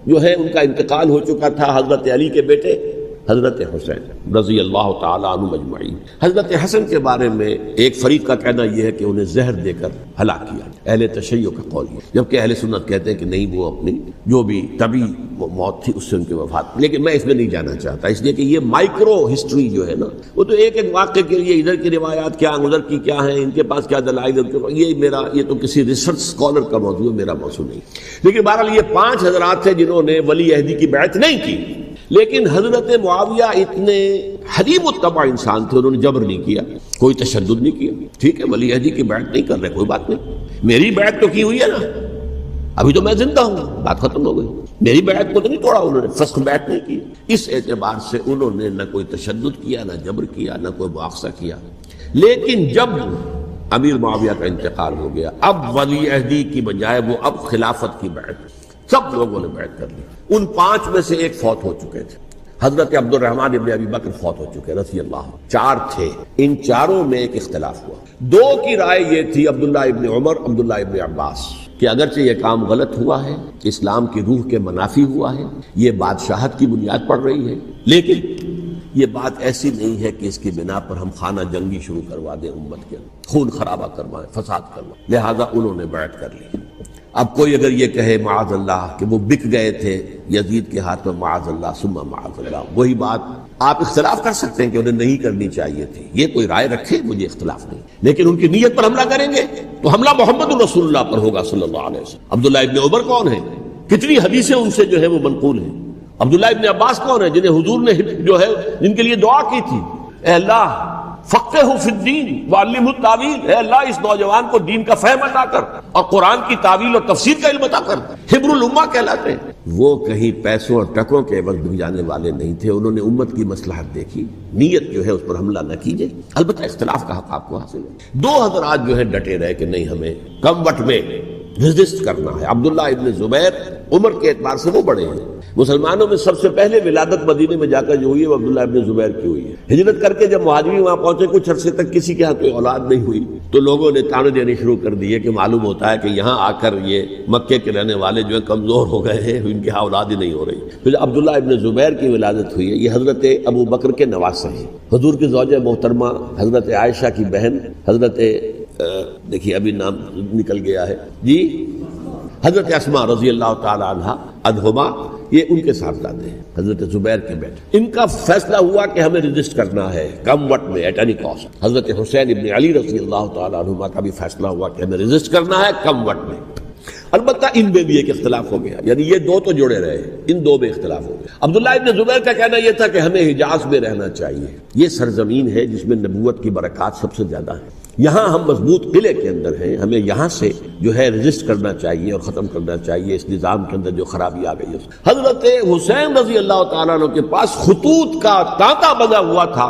جو ہے ان کا انتقال ہو چکا تھا، حضرت علی کے بیٹے حضرت حسین رضی اللہ تعالی عنہ مجمعین۔ حضرت حسن کے بارے میں ایک فریق کا کہنا یہ ہے کہ انہیں زہر دے کر ہلاک کیا، اہل تشیع کا قول ہے، جبکہ اہل سنت کہتے ہیں کہ نہیں، وہ اپنی جو بھی طبی موت تھی اس سے ان کی وفات، لیکن میں اس میں نہیں جانا چاہتا، اس لیے کہ یہ مائکرو ہسٹری جو ہے نا، وہ تو ایک واقعے کے لیے ادھر کی روایات کیا، ادھر کی کیا ہیں، ان کے پاس کیا دلائل، یہ تو کسی ریسرچ اسکالر کا موضوع ہے، میرا موضوع نہیں۔ لیکن بہرحال یہ 5 حضرات تھے جنہوں نے ولی عہدی کی بیعت نہیں کی، لیکن حضرت معاویہ اتنے حلیم الطبع انسان تھے، انہوں نے جبر نہیں کیا، کوئی تشدد نہیں کیا. ٹھیک ہے ولی عہدی کی بیعت نہیں کر رہے، کوئی بات نہیں، میری بیعت تو کی ہوئی ہے نا، ابھی تو میں زندہ ہوں، بات ختم ہو گئی. میری بیعت کو تو نہیں توڑا انہوں نے، فسخ بیعت نہیں کی. اس اعتبار سے انہوں نے نہ کوئی تشدد کیا، نہ جبر کیا، نہ کوئی مواخذہ کیا. لیکن جب امیر معاویہ کا انتقال ہو گیا، اب ولی عہدی کی بجائے وہ اب خلافت کی بیعت، سب لوگوں نے بیعت کر لی. ان 5 میں سے ایک فوت ہو چکے تھے، حضرت عبد الرحمن ابن ابی بکر فوت ہو چکے رضی اللہ عنہ. 4 تھے، ان 4 میں ایک اختلاف ہوا. 2 کی رائے یہ تھی، عبداللہ ابن عمر، عبداللہ ابن عباس، کہ اگرچہ یہ کام غلط ہوا ہے، اسلام کی روح کے منافی ہوا ہے، یہ بادشاہت کی بنیاد پڑ رہی ہے، لیکن یہ بات ایسی نہیں ہے کہ اس کی بنا پر ہم خانہ جنگی شروع کروا دیں، امت کے خون خرابہ کروائیں، فساد کروائیں. لہذا انہوں نے بیعت کر لی. اب کوئی اگر یہ کہے معاذ اللہ کہ وہ بک گئے تھے یزید کے ہاتھ میں، معاذ اللہ ثم معاذ اللہ، وہی بات آپ اختلاف کر سکتے ہیں کہ انہیں نہیں کرنی چاہیے تھی، یہ کوئی رائے رکھے، مجھے اختلاف نہیں، لیکن ان کی نیت پر حملہ کریں گے تو حملہ محمد الرسول اللہ پر ہوگا صلی اللہ علیہ وسلم. عبداللہ ابن عمر کون ہیں؟ کتنی حدیثیں ان سے جو ہے وہ منقول ہیں. عبداللہ ابن عباس کون ہیں؟ جنہیں حضور نے جو ہے جن کے لیے دعا کی تھی، اے اللہ فقہہ فی الدین وعلمہ التاویل، اے اللہ اس نوجوان کو دین کا فہم عطا کر اور قرآن کی تعویل اور تفسیر کا علم عطا کر. حبر الامہ کہلاتے ہیں. وہ کہیں پیسوں اور ٹکوں کے عوض بک جانے والے نہیں تھے، انہوں نے امت کی مصلحت دیکھی، نیت جو ہے اس پر حملہ نہ کیجیے. البتہ اختلاف کا حق آپ کو حاصل ہے. 2 حضرات جو ہے ڈٹے رہے کہ نہیں، ہمیں کم وقت میں ریزسٹ کرنا ہے. عبداللہ ابن زبیر عمر کے اعتبار سے وہ بڑے ہیں، مسلمانوں میں سب سے پہلے ولادت مدینے میں جا کر جو ہوئی ہے وہ عبداللہ ابن زبیر کی ہوئی ہے. ہجرت کر کے جب مہاجرین وہاں پہنچے، کچھ عرصے تک کسی کے ہاں کوئی اولاد نہیں ہوئی، تو لوگوں نے تانے دینے شروع کر دیے کہ معلوم ہوتا ہے کہ یہاں آ کر یہ مکے کے رہنے والے جو ہیں کمزور ہو گئے ہیں، ان کے ہاں اولاد ہی نہیں ہو رہی. پھر عبداللہ ابن زبیر کی ولادت ہوئی ہے. یہ حضرت ابو بکر کے نواسے ہیں، حضور کی زوجہ محترمہ حضرت عائشہ کی بہن، حضرت دیکھیے ابھی نام نکل گیا ہے جی، حضرت اسماء رضی اللہ تعالی عنہا عنہما، یہ ان کے صاحبزادے ہیں، حضرت زبیر کے بیٹے. ان کا فیصلہ ہوا کہ ہمیں رجسٹ کرنا ہے کم وقت میں، ایٹ اینی کاسٹ. حضرت حسین ابن علی رضی اللہ تعالی عنہما کا بھی فیصلہ ہوا کہ ہمیں رجسٹ کرنا ہے کم وقت میں. البتہ ان میں بھی ایک اختلاف ہو گیا، یعنی یہ 2 تو جڑے رہے، ان 2 میں اختلاف ہو گیا. عبداللہ ابن زبیر کا کہنا یہ تھا کہ ہمیں حجاز میں رہنا چاہیے، یہ سرزمین ہے جس میں نبوت کی برکات سب سے زیادہ ہیں، یہاں ہم مضبوط قلعے کے اندر ہیں، ہمیں یہاں سے جو ہے رجسٹ کرنا چاہیے اور ختم کرنا چاہیے اس نظام کے اندر جو خرابی آ گئی ہے. حضرت حسین رضی اللہ تعالیٰ عنہ کے پاس خطوط کا تانتا بنا ہوا تھا،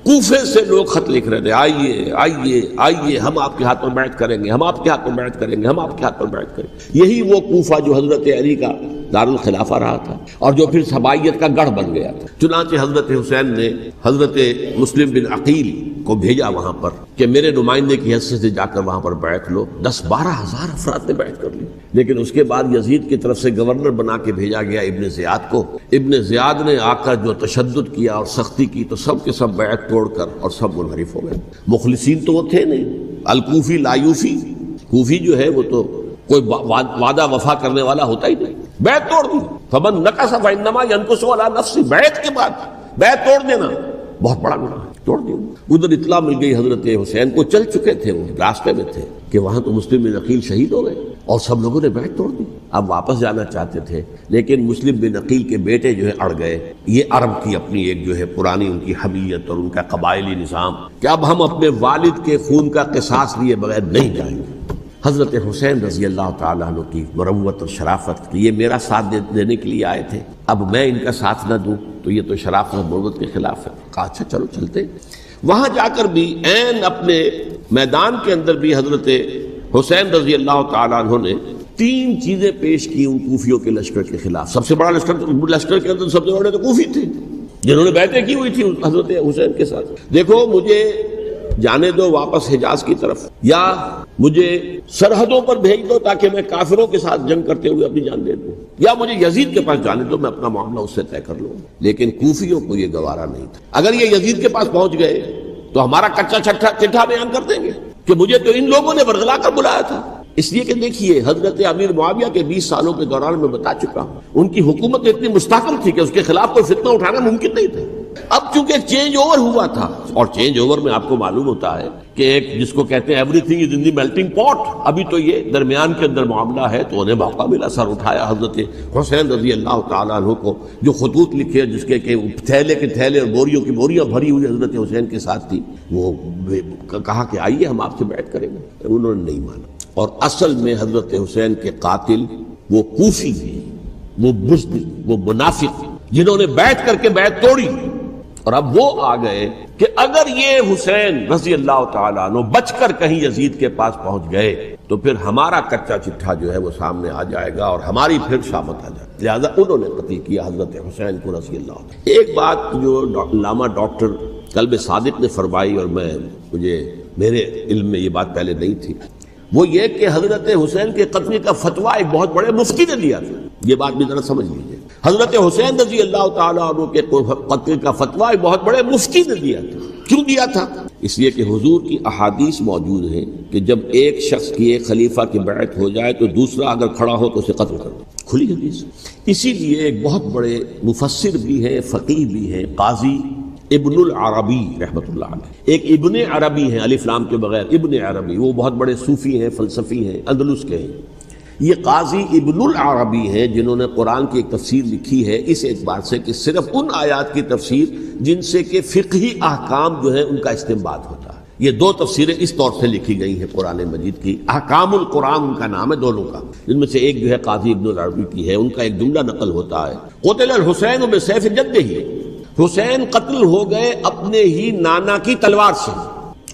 کوفے سے لوگ خط لکھ رہے تھے، آئیے آئیے آئیے، ہم آپ کے ہاتھ پر بیعت کریں گے، ہم آپ کے ہاتھ پر بیعت کریں گے، ہم آپ کے ہاتھ پر بیعت کریں گے. یہی وہ کوفہ جو حضرت علی کا دارالخلافہ رہا تھا اور جو پھر سبائیت کا گڑھ بن گیا تھا. چنانچہ حضرت حسین نے حضرت مسلم بن عقیل کو بھیجا وہاں پر کہ میرے نمائندے کی حیثیت سے جا کر وہاں پر بیعت لو. 10-12 ہزار افراد نے بیعت کر لی. لیکن اس کے بعد یزید کی طرف سے گورنر بنا کے بھیجا گیا ابن زیاد کو. ابن زیاد نے آ کر جو تشدد کیا اور سختی کی تو سب کے سب بیعت توڑ کر اور سب منحرف ہو گئے. مخلصین تو وہ تھے نہیں، الکوفی لایوفی، کوفی جو ہے وہ تو کوئی وعدہ وفا کرنے والا ہوتا ہی نہیں. بیعت توڑ دی. فمن نقص فانما ينقص على نفسه، بیعت کے بعد بیعت توڑ دینا بہت بڑا گناہ ہے، توڑ دیا. ادھر اطلاع مل گئی حضرت حسین کو، چل چکے تھے وہ راستے میں تھے کہ وہاں تو مسلم بن عقیل شہید ہو گئے اور سب لوگوں نے بیعت توڑ دی. اب واپس جانا چاہتے تھے لیکن مسلم بن عقیل کے بیٹے جو ہے اڑ گئے. یہ عرب کی اپنی ایک جو ہے پرانی ان کی حمیت اور ان کا قبائلی نظام کہ اب ہم اپنے والد کے خون کا قصاص لیے بغیر نہیں جائیں گے. حضرت حسین رضی اللہ تعالیٰ عنہ کی مروت اور شرافت کہ یہ میرا ساتھ دینے کے لیے آئے تھے، اب میں ان کا ساتھ نہ دوں تو یہ تو شرافت اور مروت کے خلاف ہے. کہا اچھا چلو چلتے. وہاں جا کر بھی عین اپنے میدان کے اندر بھی حضرت حسین رضی اللہ تعالیٰ عنہ نے 3 چیزیں پیش کی ان کوفیوں کے لشکر کے خلاف. سب سے بڑا لشکر کے اندر سب سے بڑے تو کوفی تھے جنہوں نے بیعتیں کی ہوئی تھی حضرت حسین کے ساتھ. دیکھو مجھے جانے دو واپس حجاز کی طرف، یا مجھے سرحدوں پر بھیج دو تاکہ میں کافروں کے ساتھ جنگ کرتے ہوئے اپنی جان دے دوں، یا مجھے یزید کے پاس جانے دو، میں اپنا معاملہ اس سے طے کر لوں. لیکن کوفیوں کو یہ گوارا نہیں تھا. اگر یہ یزید کے پاس پہنچ گئے تو ہمارا کچا چٹھا بیان کر دیں گے کہ مجھے تو ان لوگوں نے برگلا کر بلایا تھا. اس لیے کہ دیکھیے حضرت امیر معاویہ کے 20 سالوں کے دوران میں بتا چکا ہوں ان کی حکومت اتنی مستحکم تھی کہ اس کے خلاف کوئی فتنہ اٹھانا ممکن نہیں تھا. اب چونکہ ایک چینج اوور ہوا تھا، اور چینج اوور میں آپ کو معلوم ہوتا ہے کہ ایک جس کو کہتے ہیں every thing is in the melting پاٹ، ابھی تو یہ درمیان کے اندر معاملہ ہے، تو انہیں موقع ملا، سر اٹھایا حضرت حسین رضی اللہ تعالیٰ عنہ کو، جو خطوط لکھے جس کے کہ تھیلے کے تھیلے اور بوریوں کی بوریاں بھری ہوئی حضرت حسین کے ساتھ تھی، وہ کہا کہ آئیے ہم آپ سے بیعت کریں گے، انہوں نے نہیں مانا۔ اور اصل میں حضرت حسین کے قاتل وہ کوفی ہیں، وہ بزدل، وہ منافق، جنہوں نے بیعت کر کے بیعت توڑی، اور اب وہ آ گئے کہ اگر یہ حسین رضی اللہ تعالیٰ عنہ بچ کر کہیں یزید کے پاس پہنچ گئے تو پھر ہمارا کچا چٹھا جو ہے وہ سامنے آ جائے گا اور ہماری پھر شامت آ جائے گی، لہذا انہوں نے قتل کیا حضرت حسین کو رضی اللہ تعالیٰ۔ ایک بات جو علامہ ڈاکٹر قلب صادق نے فرمائی، اور مجھے میرے علم میں یہ بات پہلے نہیں تھی، وہ یہ کہ حضرت حسین کے قتل کا فتویٰ ایک بہت بڑے مفتی نے دیا تھا۔ یہ بات بھی ذرا سمجھ لیجیے، حضرت حسین رضی اللہ تعالیٰ عنہ کے قتل کا فتویٰ ایک بہت بڑے مفتی نے دیا تھا۔ کیوں دیا تھا؟ اس لیے کہ حضور کی احادیث موجود ہیں کہ جب ایک شخص کی ایک خلیفہ کی بیعت ہو جائے تو دوسرا اگر کھڑا ہو تو اسے قتل کر دو، کھلی حدیث۔ اسی لیے ایک بہت بڑے مفسر بھی ہیں، فقیہ بھی ہیں، قاضی ابن العربی رحمۃ اللہ علیہ، ایک ابن عربی ہیں الف لام کے بغیر، ابن عربی، وہ بہت بڑے صوفی ہیں، فلسفی ہیں، اندلس کے ہیں۔ یہ قاضی ابن العربی ہیں جنہوں نے قرآن کی ایک تفسیر لکھی ہے اس اعتبار سے کہ صرف ان آیات کی تفسیر جن سے کہ فقہی احکام جو ہے ان کا استنباط ہوتا ہے۔ یہ دو تفسیریں اس طور سے لکھی گئی ہیں قرآن مجید کی، احکام القرآن ان کا نام ہے دونوں کا، جن میں سے ایک جو ہے قاضی ابن العربی کی ہے، ان کا ایک جملہ نقل ہوتا ہے، قتل الحسین بسیف جدہ، حسین قتل ہو گئے اپنے ہی نانا کی تلوار سے۔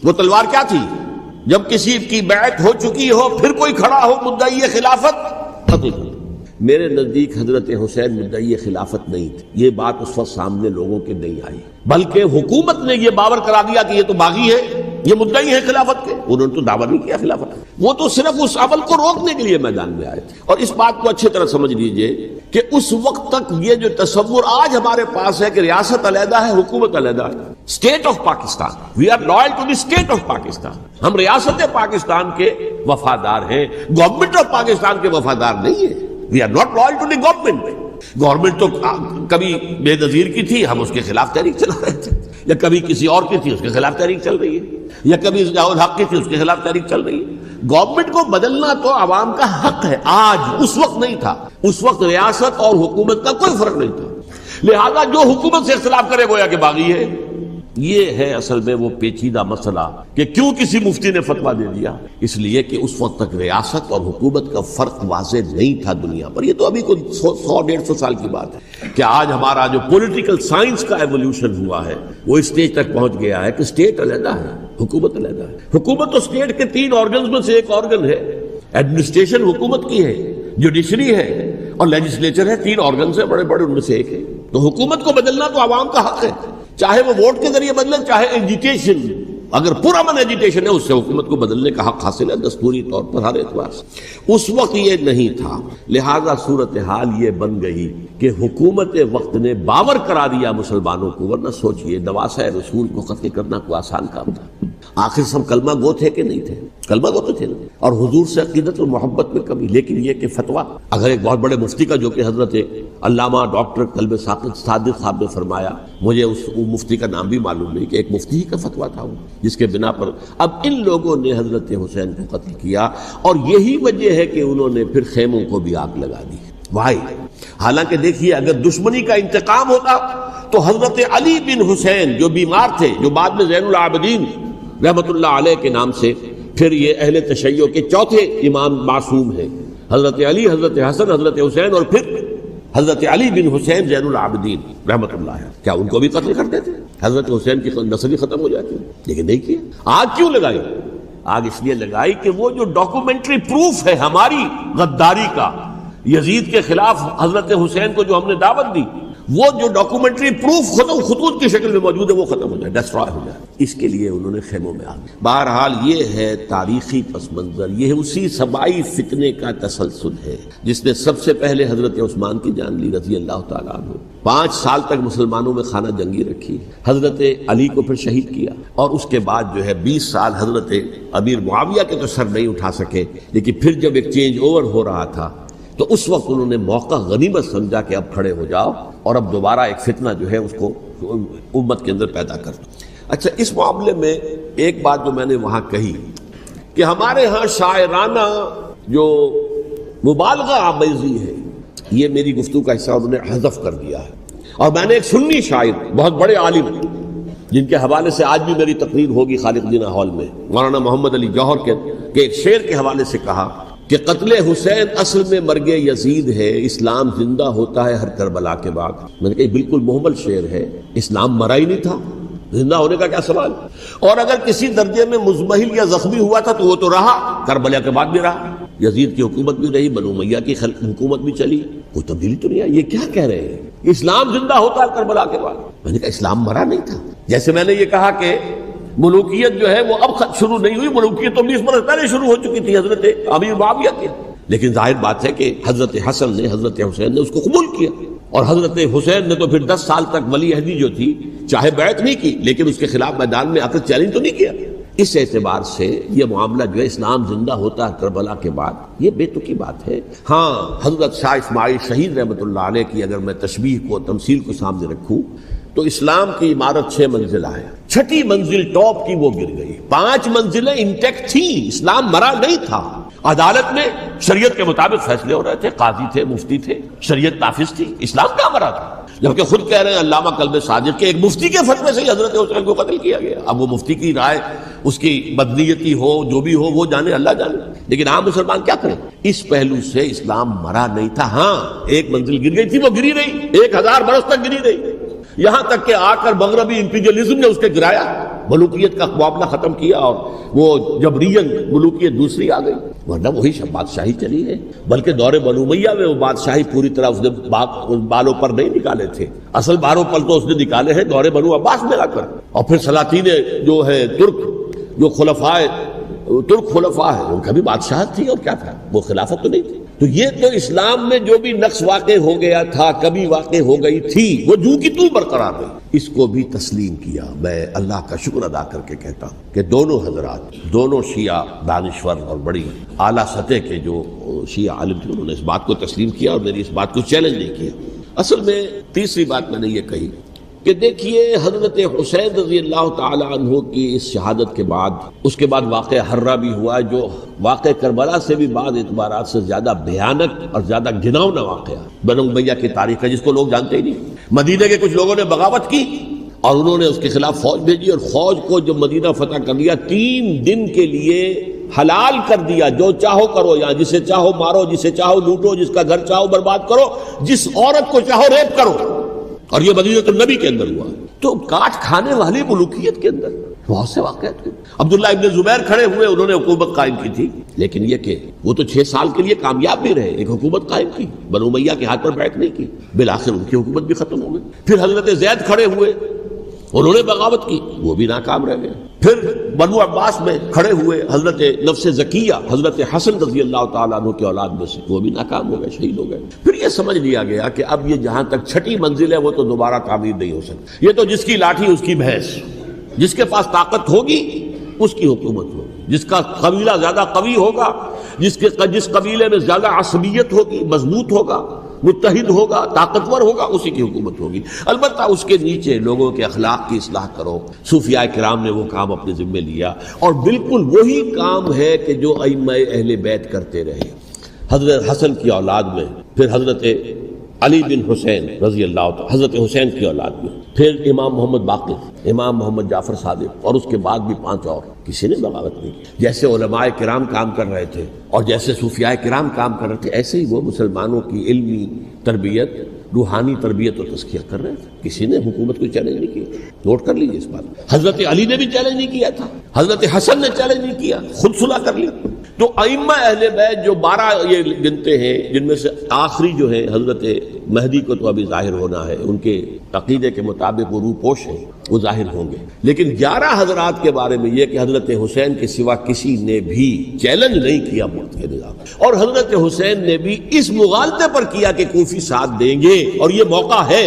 وہ تلوار کیا تھی؟ جب کسی کی بیعت ہو چکی ہو پھر کوئی کھڑا ہو مدعی خلافت، قتل کر۔ میرے نزدیک حضرت حسین مدعی خلافت نہیں تھے، یہ بات اس وقت سامنے لوگوں کے نہیں آئی، بلکہ حکومت نے یہ باور کرا دیا کہ یہ تو باغی ہے، یہ مدعی ہے خلافت کے، انہوں نے تو دعویٰ نہیں کیا خلافت، وہ تو صرف اس عمل کو روکنے کے لیے میدان میں آئے تھے۔ اور اس بات کو اچھی طرح سمجھ لیجئے کہ اس وقت تک یہ جو تصور آج ہمارے پاس ہے کہ ریاست علیحدہ ہے، حکومت علیحدہ ہے، state of Pakistan, we are loyal to the state of Pakistan, ہم ریاست پاکستان کے وفادار ہیں، گورنمنٹ آف پاکستان کے وفادار نہیں ہیں، we are not loyal to the government. Government تو کبھی بے نظیر کی تھی، ہم اس کے خلاف تحریک چلا رہے تھے، یا کبھی کسی اور کی تھی اس کے خلاف تحریک چل رہی ہے، یا کبھی ضیاء الحق کی تھی اس کے خلاف تحریک چل رہی ہے۔ گورنمنٹ کو بدلنا تو عوام کا حق ہے، آج، اس وقت نہیں تھا، اس وقت ریاست اور حکومت کا کوئی فرق نہیں تھا، لہذا جو حکومت سے اختلاف کرے گویا کہ باغی ہے۔ یہ ہے اصل میں وہ پیچیدہ مسئلہ کہ کیوں کسی مفتی نے فتویٰ دے دیا، اس لیے کہ اس وقت تک ریاست اور حکومت کا فرق واضح نہیں تھا دنیا پر۔ یہ تو ابھی کوئی 100-150 سال کی بات ہے کہ آج ہمارا جو پولیٹیکل سائنس کا ایولیوشن ہوا ہے وہ اس اسٹیج تک پہنچ گیا ہے کہ اسٹیٹ علیحدہ ہے، حکومت علیحدہ ہے۔ حکومت تو اسٹیٹ کے 3 آرگنز میں سے ایک آرگن ہے، ایڈمنسٹریشن حکومت کی ہے، جوڈیشری ہے اور لیجسلیچر ہے، 3 آرگنز ہیں بڑے بڑے، ان میں سے ایک ہے۔ تو حکومت کو بدلنا تو عوام کا حق ہے، چاہے وہ ووٹ کے ذریعے بدلے، چاہے ایجیٹیشن، اگر پرامن ایجیٹیشن ہے اس سے حکومت کو بدلنے کا حق حاصل ہے دستوری طور پر ہر اعتبار سے۔ اس وقت یہ نہیں تھا، لہذا صورتحال یہ بن گئی کہ حکومت وقت نے باور کرا دیا مسلمانوں کو، ورنہ سوچئے نواسۂ رسول کو قتل کرنا کوئی آسان کام تھا؟ آخر سب کلمہ گو تھے کہ نہیں تھے؟ کلمہ گو تو تھے، اور حضور سے عقیدت اور محبت میں کمی، لیکن یہ کہ فتویٰ اگر ایک بہت بڑے مفتی کا، جو کہ حضرت علامہ ڈاکٹر قلب صادق صاحب نے فرمایا، مجھے اس مفتی کا نام بھی معلوم نہیں، کہ ایک مفتی ہی کا فتویٰ تھا وہ، جس کے بنا پر اب ان لوگوں نے حضرت حسین کو قتل کیا، اور یہی وجہ ہے کہ انہوں نے پھر خیموں کو بھی آگ لگا دی۔ وائی حالانکہ دیکھیے اگر دشمنی کا انتقام ہوتا تو حضرت علی بن حسین جو بیمار تھے، جو بعد میں زین العابدین رحمت اللہ علیہ کے نام سے پھر یہ اہل تشیع کے چوتھے امام معصوم ہیں، حضرت علی، حضرت حسن، حضرت حسین، اور پھر حضرت علی بن حسین زین العابدین رحمت اللہ علیہ، کیا ان کو بھی قتل کر دیتے؟ حضرت حسین کی نسل ختم ہو جاتی، لیکن نہیں کیا۔ آگ کیوں لگائی؟ آگ اس لیے لگائی کہ وہ جو ڈاکومنٹری پروف ہے ہماری غداری کا یزید کے خلاف حضرت حسین کو جو ہم نے دعوت دی، وہ جو ڈاکومنٹری پروف خطوط کی شکل میں موجود ہے وہ ختم ہو جائے، ڈسٹرائے ہو جائے، اس کے لیے انہوں نے خیموں میں آگ۔ بہرحال یہ ہے تاریخی پس منظر، یہ اسی سبائی فتنے کا تسلسل ہے جس نے سب سے پہلے حضرت عثمان کی جان لی رضی اللہ تعالیٰ عنہ، 5 سال تک مسلمانوں میں خانہ جنگی رکھی، حضرت علی کو پھر شہید کیا، اور اس کے بعد جو ہے 20 سال حضرت امیر معاویہ کے تو سر نہیں اٹھا سکے، لیکن پھر جب ایک چینج اوور ہو رہا تھا تو اس وقت انہوں نے موقع غنیمت سمجھا کہ اب کھڑے ہو جاؤ اور اب دوبارہ ایک فتنہ جو ہے اس کو امت کے اندر پیدا کر دوں۔ اچھا، اس معاملے میں ایک بات جو میں نے وہاں کہی کہ ہمارے ہاں شاعرانہ جو مبالغہ آمیزی ہے، یہ میری گفتگو کا حصہ انہوں نے حذف کر دیا ہے۔ اور میں نے ایک سنی شاعر، بہت بڑے عالم، جن کے حوالے سے آج بھی میری تقریر ہوگی خالق جناح ہال میں، مولانا محمد علی جوہر کے ایک شعر کے حوالے سے کہا کہ قتل حسین اصل میں مرگ یزید ہے، اسلام زندہ ہوتا ہے ہر کربلا کے بعد۔ میں نے کہا بالکل محمل شعر ہے، اسلام مرا ہی نہیں تھا، زندہ ہونے کا کیا سوال؟ اور اگر کسی درجے میں مزمحل یا زخمی ہوا تھا تو وہ تو رہا، کربلا کے بعد بھی رہا، یزید کی حکومت بھی رہی، بنو امیہ کی حکومت بھی چلی، کوئی تبدیلی تو نہیں آئی۔ یہ کیا کہہ رہے ہیں؟ اسلام زندہ ہوتا ہے کربلا کے بعد۔ میں نے کہا اسلام مرا نہیں تھا۔ جیسے میں نے یہ کہا کہ ملوکیت جو ہے وہ اب شروع نہیں ہوئی، ملوکیت تو 20 برس پہلے شروع ہو چکی تھی حضرت امیر معاویہ کے، لیکن ظاہر بات ہے کہ حضرت حسن نے، حضرت حسین نے اس کو قبول کیا، اور حضرت حسین نے تو پھر 10 سال تک ولی عہدی جو تھی چاہے بیعت نہیں کی لیکن اس کے خلاف میدان میں آ کر چیلنج تو نہیں کیا۔ اس اعتبار سے یہ معاملہ جو ہے اسلام زندہ ہوتا ہے کربلا کے بعد، یہ بے تکی بات ہے۔ ہاں، حضرت شاہ اسماعیل شہید رحمۃ اللہ علیہ کی اگر میں تشبیہ کو، تمثیل کو سامنے رکھوں تو اسلام کی عمارت 6 منزلہ ہے، 6ٹھی منزل ٹاپ کی وہ گر گئی، 5 منزلیں انٹیکٹ تھیں، اسلام مرا نہیں تھا۔ عدالت میں شریعت کے مطابق فیصلے ہو رہے تھے، قاضی تھے، مفتی تھے، شریعت نافذ تھی، اسلام کہاں مرا تھا؟ جبکہ خود کہہ رہے ہیں علامہ قلب صادق کے ایک مفتی کے فتوے سے ہی حضرت حسین کو قتل کیا گیا۔ اب وہ مفتی کی رائے، اس کی بدنیتی ہو، جو بھی ہو، وہ جانے، اللہ جانے، لیکن عام مسلمان کیا کریں؟ اس پہلو سے اسلام مرا نہیں تھا۔ ہاں، 1 منزل گر گئی تھی، وہ گری رہی، 1000 برس تک گری رہی، یہاں تک کہ آ کر مغربی امپیریلزم نے اس کے گرایا، ملوکیت کا معاملہ ختم کیا، اور وہ جبرین ملوکیت دوسری آ گئی، ورنہ وہی بادشاہی چلی ہے۔ بلکہ دور بنو امیہ میں وہ بادشاہی پوری طرح اس نے بالوں پر نہیں نکالے تھے، اصل بالوں پر تو اس نے نکالے ہیں دور بنو عباس میں آ کر، اور پھر سلاطین جو ہے ترک، جو ترک خلفاء ہے، ان کا بھی بادشاہت تھی، اور کیا تھا، وہ خلافت تو نہیں تھی۔ تو یہ تو اسلام میں جو بھی نقص واقع ہو گیا تھا، کبھی واقع ہو گئی تھی، وہ جو کی تو برقرار رہی، اس کو بھی تسلیم کیا۔ میں اللہ کا شکر ادا کر کے کہتا ہوں کہ دونوں حضرات، دونوں شیعہ دانشور اور بڑی اعلیٰ سطح کے جو شیعہ عالم تھے، انہوں نے اس بات کو تسلیم کیا اور میری اس بات کو چیلنج نہیں کیا۔ اصل میں تیسری بات میں نے یہ کہی کہ دیکھیے حضرت حسین رضی اللہ تعالی عنہ کی اس شہادت کے بعد، اس کے بعد واقعہ ہرہ بھی ہوا، جو واقع کربلا سے بھی بعض اعتبارات سے زیادہ بھیانک اور زیادہ گھناؤنا واقعہ بنو امیہ کی تاریخ ہے، جس کو لوگ جانتے ہی نہیں۔ مدینے کے کچھ لوگوں نے بغاوت کی اور انہوں نے اس کے خلاف فوج بھیجی، اور فوج کو جب مدینہ فتح کر لیا، 3 دن کے لیے حلال کر دیا، جو چاہو کرو، یہاں جسے چاہو مارو، جسے چاہو لوٹو، جس کا گھر چاہو برباد کرو، جس عورت کو چاہو ریپ کرو، اور یہ مدینہ النبی کے اندر ہوا۔ تو کاٹ کھانے والی ملوکیت کے اندر بہت سے واقعات ہوئے۔ عبداللہ ابن زبیر کھڑے ہوئے، انہوں نے حکومت قائم کی تھی، لیکن یہ کہ وہ تو 6 سال کے لیے کامیاب بھی رہے، ایک حکومت قائم کی، بنو امیہ کے ہاتھ پر بیعت نہیں کی، بالآخر ان کی حکومت بھی ختم ہو گئی۔ پھر حضرت زید کھڑے ہوئے، انہوں نے بغاوت کی، وہ بھی ناکام رہ گئے۔ پھر بنو عباس میں کھڑے ہوئے حضرت نفس زکیہ، حضرت حسن رضی اللہ تعالیٰ عنہ کے اولاد میں سے، وہ بھی ناکام ہو گئے، شہید ہو گئے۔ پھر یہ سمجھ لیا گیا کہ اب یہ جہاں تک 6ٹھی منزل ہے وہ تو دوبارہ تعمیر نہیں ہو سکتی، یہ تو جس کی لاٹھی اس کی بھینس، جس کے پاس طاقت ہوگی اس کی حکومت ہوگی، جس کا قبیلہ زیادہ قوی ہوگا، جس قبیلے میں زیادہ عصبیت ہوگی، مضبوط ہوگا، متحد ہوگا، طاقتور ہوگا، اسی کی حکومت ہوگی۔ البتہ اس کے نیچے لوگوں کے اخلاق کی اصلاح کرو۔ صوفیاء کرام نے وہ کام اپنے ذمے لیا، اور بالکل وہی کام ہے کہ جو ائمہ اہل بیت کرتے رہے۔ حضرت حسن کی اولاد میں، پھر حضرت علی بن حسین رضی اللہ تعالی، حضرت حسین کی اولاد میں، پھر امام محمد باقر، امام محمد جعفر صادق، اور اس کے بعد بھی 5 اور، کسی نے بغاوت نہیں کی۔ جیسے علماء کرام کام کر رہے تھے اور جیسے صوفیاء کرام کام کر رہے تھے، ایسے ہی وہ مسلمانوں کی علمی تربیت، روحانی تربیت و تزکیہ کر رہے تھے، کسی نے حکومت کو چیلنج نہیں کیا۔ نوٹ کر لیجیے اس بات، حضرت علی نے بھی چیلنج نہیں کیا تھا، حضرت حسن نے چیلنج نہیں کیا، خود صلح کر لی۔ تو ائمہ اہل بیت جو 12 یہ گنتے ہیں، جن میں سے آخری جو ہے حضرت مہدی کو تو ابھی ظاہر ہونا ہے، ان کے عقیدے کے مطابق وہ روپوش ہیں، وہ ظاہر ہوں گے، لیکن 11 حضرات کے بارے میں یہ کہ حضرت حسین کے سوا کسی نے بھی چیلنج نہیں کیا موت کے نظام، اور حضرت حسین نے بھی اس مغالطے پر کیا کہ کوفی ساتھ دیں گے، اور یہ موقع ہے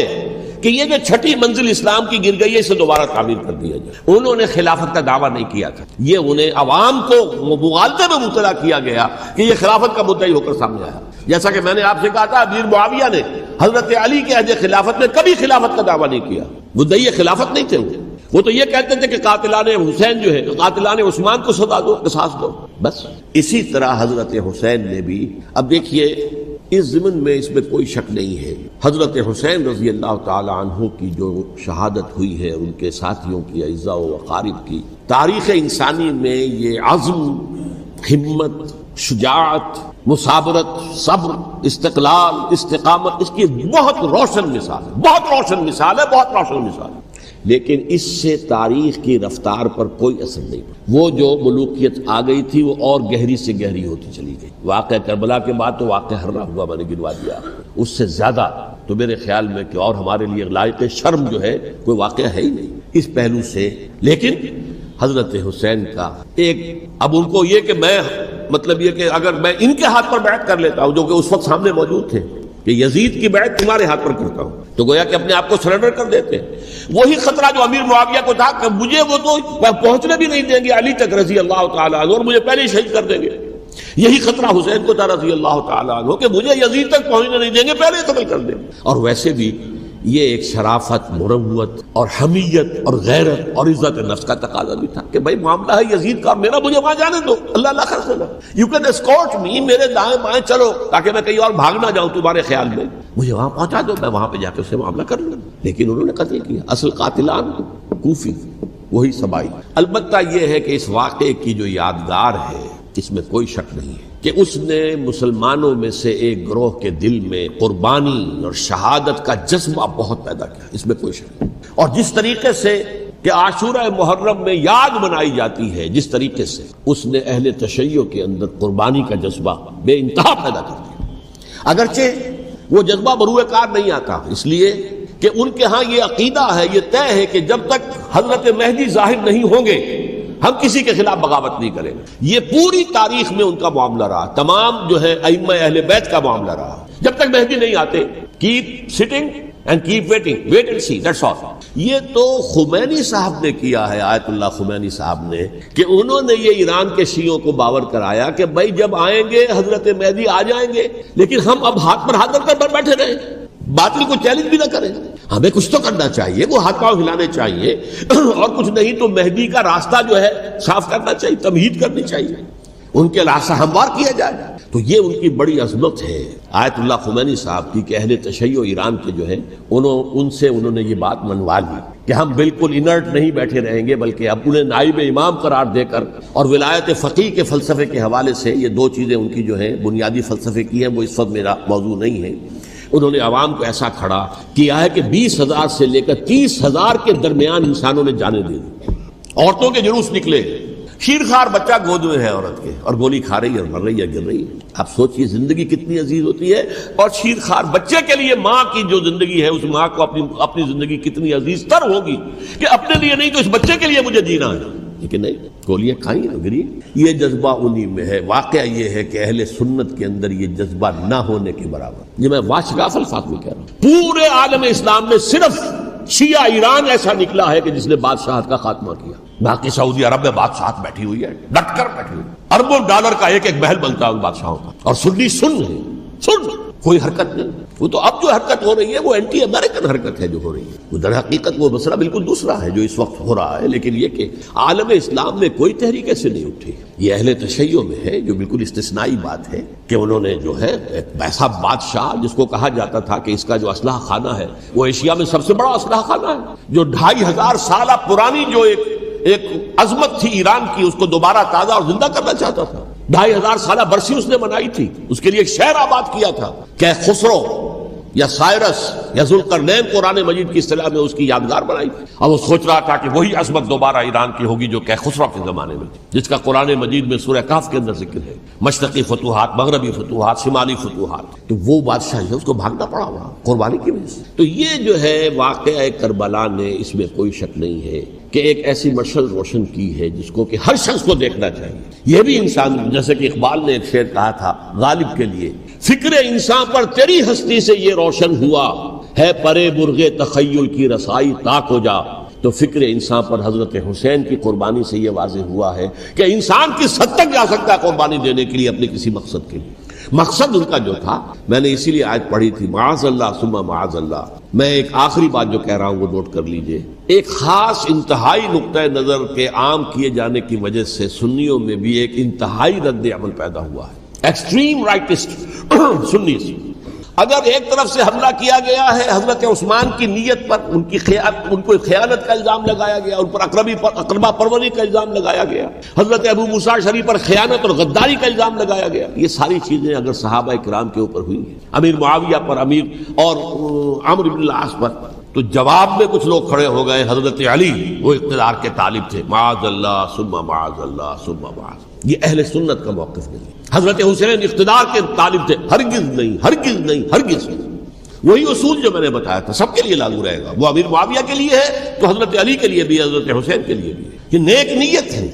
کہ یہ جو 6ٹھی منزل اسلام کی گر گئی ہے، اسے دوبارہ تعمیر کر دیا جائے۔ انہوں نے خلافت کا دعویٰ نہیں کیا تھا، یہ انہیں عوام کو مغالطے میں مبتلا کیا گیا کہ یہ خلافت کا مدعی ہو کر سامنے آیا۔ جیسا کہ میں نے آپ سے کہا تھا، امیر معاویہ نے حضرت علی کے عہد خلافت میں کبھی خلافت کا دعویٰ نہیں کیا، مدعی خلافت نہیں تھے وہ تو یہ کہتے تھے کہ قاتلان حسین جو ہے قاتلان عثمان کو سزا دو، قصاص دو، بس۔ اسی طرح حضرت حسین نے بھی، اب دیکھیے اس ضمن میں اس میں کوئی شک نہیں ہے، حضرت حسین رضی اللہ تعالی عنہ کی جو شہادت ہوئی ہے، ان کے ساتھیوں کی، اعزاء و اقارب کی، تاریخ انسانی میں یہ عزم، ہمت، شجاعت، مثابرت، صبر، استقلال، استقامت، اس کی بہت روشن مثال ہے، بہت روشن مثال ہے، بہت روشن مثال ہے۔ لیکن اس سے تاریخ کی رفتار پر کوئی اثر نہیں پڑا۔ وہ جو ملوکیت آ گئی تھی وہ اور گہری سے گہری ہوتی چلی گئی۔ واقعہ کربلا کے بعد تو واقعہ ہررا ہوا میں نے گنوا دیا، اس سے زیادہ تو میرے خیال میں کہ اور ہمارے لیے لائق شرم جو ہے کوئی واقعہ ہے ہی نہیں اس پہلو سے۔ لیکن حضرت حسین کا ایک، اب ان کو یہ کہ میں مطلب یہ کہ اگر میں ان کے ہاتھ پر بیعت کر لیتا ہوں جو کہ اس وقت سامنے موجود تھے کہ یزید کی بیعت تمہارے ہاتھ پر کرتا ہوں، تو گویا کہ اپنے آپ کو سرنڈر کر دیتے۔ وہی خطرہ جو امیر معاویہ کو تھا کہ مجھے وہ تو پہنچنے بھی نہیں دیں گے علی تک رضی اللہ تعالیٰ عنہ، اور مجھے پہلے ہی شہید کر دیں گے۔ یہی خطرہ حسین کو تھا رضی اللہ تعالیٰ عنہ کہ مجھے یزید تک پہنچنے نہیں دیں گے، پہلے ہی قتل کر دیں گے۔ اور ویسے بھی یہ ایک شرافت، مروت اور حمیت اور غیرت اور عزت نفس کا تقاضا بھی تھا کہ بھائی معاملہ ہے یزید کا، میرا مجھے وہاں جانے دو، اللہ اللہ خرچ دینا، یو کین اسکورٹ می، میرے دائیں بائیں چلو تاکہ میں کہیں اور بھاگ نہ جاؤں تمہارے خیال میں، مجھے وہاں پہنچا دو، میں وہاں پہ جا کے اس سے معاملہ کر لوں۔ لیکن انہوں نے قتل کیا، اصل قاتلان کوفی وہی سبائی۔ البتہ یہ ہے کہ اس واقعے کی جو یادگار ہے اس میں کوئی شک نہیں ہے کہ اس نے مسلمانوں میں سے ایک گروہ کے دل میں قربانی اور شہادت کا جذبہ بہت پیدا کیا، اس میں کوئی شک نہیں۔ اور جس طریقے سے کہ عاشورہ محرم میں یاد منائی جاتی ہے، جس طریقے سے اس نے اہل تشیع کے اندر قربانی کا جذبہ بے انتہا پیدا کر دیا، اگرچہ وہ جذبہ بروئے کار نہیں آتا، اس لیے کہ ان کے ہاں یہ عقیدہ ہے، یہ طے ہے کہ جب تک حضرت مہدی ظاہر نہیں ہوں گے ہم کسی کے خلاف بغاوت نہیں کریں گے۔ یہ پوری تاریخ میں ان کا معاملہ رہا، تمام جو ہے ائمہ اہل بیت کا معاملہ رہا، جب تک مہدی نہیں آتے keep sitting and keep waiting, wait and see, that's all. یہ تو خمینی صاحب نے کیا ہے، آیت اللہ خمینی صاحب نے، کہ انہوں نے یہ ایران کے شیعوں کو باور کرایا کہ بھائی جب آئیں گے حضرت مہدی آ جائیں گے، لیکن ہم اب ہاتھ پر ہاتھ رکھ کر بیٹھے رہیں، باطل کو چیلنج بھی نہ کریں، ہمیں کچھ تو کرنا چاہیے، وہ ہاتھ پاؤں ہلانے چاہیے، اور کچھ نہیں تو مہدی کا راستہ جو ہے صاف کرنا چاہیے، تمہید کرنی چاہیے، ان کے راستہ ہموار کیا جائے۔ تو یہ ان کی بڑی عظمت ہے آیت اللہ خمینی صاحب کی کہ اہل تشیع ایران کے جو ہے ان سے انہوں نے یہ بات منوا لی کہ ہم بالکل انرٹ نہیں بیٹھے رہیں گے، بلکہ اب انہیں نائب امام قرار دے کر اور ولایت فقیہ کے فلسفے کے حوالے سے، یہ دو چیزیں ان کی جو ہیں بنیادی فلسفے کی ہیں، وہ اس وقت میرا موضوع نہیں ہے، انہوں نے عوام کو ایسا کھڑا کیا ہے کہ 20,000 سے لے کر 30,000 کے درمیان انسانوں نے جانیں دے دی، عورتوں کے جلوس نکلے، شیرخوار بچہ گود میں ہے عورت کے اور گولی کھا رہی ہے، مر رہی ہے، گر رہی ہے۔ آپ سوچئے زندگی کتنی عزیز ہوتی ہے، اور شیرخوار بچے کے لیے ماں کی جو زندگی ہے، اس ماں کو اپنی زندگی کتنی عزیز تر ہوگی کہ اپنے لیے نہیں تو اس بچے کے لیے مجھے جینا ہے، لیکن نہیں، گولیاں کھائیں گری۔ یہ جذبہ انہی میں ہے۔ واقعہ یہ ہے کہ اہل سنت کے اندر یہ جذبہ نہ ہونے کے برابر، یہ میں واشگاف الفاظ میں کہہ رہا ہوں، پورے عالم اسلام میں صرف شیعہ ایران ایسا نکلا ہے کہ جس نے بادشاہت کا خاتمہ کیا، باقی سعودی عرب میں بادشاہت بیٹھی ہوئی ہے، ڈٹ کر بیٹھی ہوئی، اربوں ڈالر کا ایک ایک محل بنتا ہے ان بادشاہوں کا، اور سنی سن ہے، سن کوئی حرکت نہیں۔ وہ تو اب جو حرکت ہو رہی ہے وہ اینٹی امریکن حرکت ہے جو ہو رہی ہے، وہ در حقیقت وہ مسئلہ بالکل دوسرا ہے جو اس وقت ہو رہا ہے، لیکن یہ کہ عالم اسلام میں کوئی تحریک ایسے نہیں اٹھی۔ یہ اہل تشیع میں ہے جو بالکل استثنائی بات ہے کہ انہوں نے جو ہے ایک ایسا بادشاہ جس کو کہا جاتا تھا کہ اس کا جو اسلحہ خانہ ہے وہ ایشیا میں سب سے بڑا اسلحہ خانہ ہے، جو 2500 سالہ پرانی جو ایک عظمت تھی ایران کی، اس کو دوبارہ تازہ اور زندہ کرنا چاہتا تھا۔ 2500 سالہ برسی اس نے منائی تھی، اس کے لیے ایک شہر آباد کیا تھا کہ خسرو یا سائرس یا ذوالقرنین قرآن مجید کی اصطلاح میں اس کی یادگار بنائی، اور وہ سوچ رہا تھا کہ وہی عظمت دوبارہ ایران کی ہوگی جو کہ خسرو کے زمانے میں تھی، جس کا قرآن مجید میں سورہ کہف کے اندر ذکر ہے، مشرقی فتوحات، مغربی فتوحات، شمالی فتوحات۔ تو وہ بادشاہ ہے، اس کو بھاگنا پڑا وہاں قربانی کی وجہ سے۔ تو یہ جو ہے واقعہ کربلا نے، اس میں کوئی شک نہیں ہے کہ ایک ایسی مشعل روشن کی ہے جس کو کہ ہر شخص کو دیکھنا چاہیے۔ یہ بھی انسان، جیسے کہ اقبال نے ایک شعر کہا تھا غالب کے لیے، فکر انسان پر تیری ہستی سے یہ روشن ہوا ہے، پرے برغ تخیل کی رسائی تاک ہو جا۔ تو فکر انسان پر حضرت حسین کی قربانی سے یہ واضح ہوا ہے کہ انسان کس حد تک جا سکتا ہے قربانی دینے کے لیے اپنے کسی مقصد کے لیے۔ مقصد ان کا جو تھا، میں نے اسی لیے آیت پڑھی تھی، معاذ اللہ ثم معاذ اللہ۔ میں ایک آخری بات جو کہہ رہا ہوں وہ نوٹ کر لیجئے، ایک خاص انتہائی نقطۂ نظر کے عام کیے جانے کی وجہ سے سنیوں میں بھی ایک انتہائی رد عمل پیدا ہوا ہے، ایکسٹریم رائٹسٹ سنی سے۔ اگر ایک طرف سے حملہ کیا گیا ہے حضرت عثمان کی نیت پر، ان کو خیانت کا الزام لگایا گیا، ان پر اقربا پروری کا الزام لگایا گیا، حضرت ابو موسیٰ اشعری پر خیانت اور غداری کا الزام لگایا گیا، یہ ساری چیزیں اگر صحابہ کرام کے اوپر ہوئی ہیں، امیر معاویہ پر، امیر اور عمرو بن العاص پر، تو جواب میں کچھ لوگ کھڑے ہو گئے، حضرت علی وہ اقتدار کے طالب تھے، معاذ اللہ ثم معاذ اللہ ثم معاذ۔ یہ اہل سنت کا موقف نہیں۔ حضرت حسین اقتدار کے طالب تھے، ہرگز نہیں، ہرگز نہیں، ہرگز نہیں۔ وہی اصول جو میں نے بتایا تھا سب کے لیے لاگو رہے گا، وہ امیر معاویہ کے لیے ہے تو حضرت علی کے لیے بھی، حضرت حسین کے لیے بھی ہے۔ یہ نیک نیت ہے،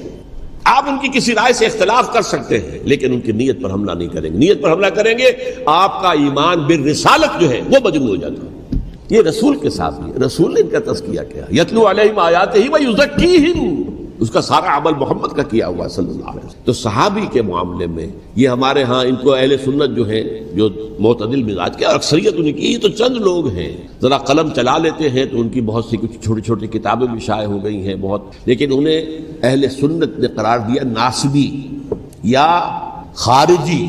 آپ ان کی کسی رائے سے اختلاف کر سکتے ہیں لیکن ان کی نیت پر حملہ نہیں کریں گے۔ نیت پر حملہ کریں گے آپ کا ایمان بالرسالت جو ہے وہ مجروح ہو جاتا ہے۔ یہ رسول کے ساتھ ہے، رسول نے ان کا تزکیہ کیا، یتلو علیہم آیاتہ ویزکیہم، اس کا سارا عمل محمد کا کیا ہوا صلی اللہ علیہ وسلم۔ تو صحابی کے معاملے میں یہ ہمارے ہاں ان کو اہل سنت جو ہیں، جو معتدل مزاج کے، اور اکثریت ان کی، یہ تو چند لوگ ہیں، ذرا قلم چلا لیتے ہیں تو ان کی بہت سی کچھ چھوٹی چھوٹی کتابیں بھی شائع ہو گئی ہیں بہت، لیکن انہیں اہل سنت نے قرار دیا ناسبی یا خارجی۔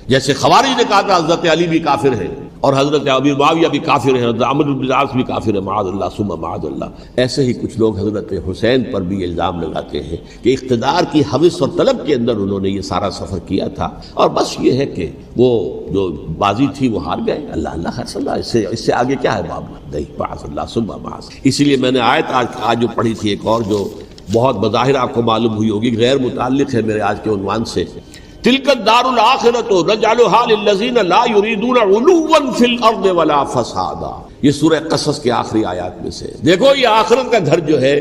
جیسے خوارج نے کہا تھا حضرت علی بھی کافر ہے اور حضرت امیر معاویہ بھی کافر ہیں، حضرت عمرو بن العاص بھی کافر ہے، معاذ اللہ ثم معاذ اللہ۔ ایسے ہی کچھ لوگ حضرت حسین پر بھی الزام لگاتے ہیں کہ اقتدار کی ہوس اور طلب کے اندر انہوں نے یہ سارا سفر کیا تھا، اور بس یہ ہے کہ وہ جو بازی تھی وہ ہار گئے، اللہ اللہ خیر صلی اللہ، اس سے آگے کیا ہے معاملہ؟ نہیں، معاذ اللہ ثم معاذ۔ اسی لیے میں نے آیت آج جو پڑھی تھی ایک اور جو بہت بظاہر آپ کو معلوم ہوئی ہوگی، غیر متعلق ہے میرے آج کے عنوان سے، تلک الدار الآخرۃ نجعلھا للذین لا یریدون علوا فی الارض ولا فسادا۔ یہ سورہ قصص کے آخری آیات میں سے، دیکھو یہ آخرت کا گھر جو ہے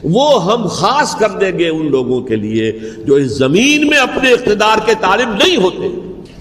وہ ہم خاص کر دیں گے ان لوگوں کے لیے جو اس زمین میں اپنے اقتدار کے طالب نہیں ہوتے۔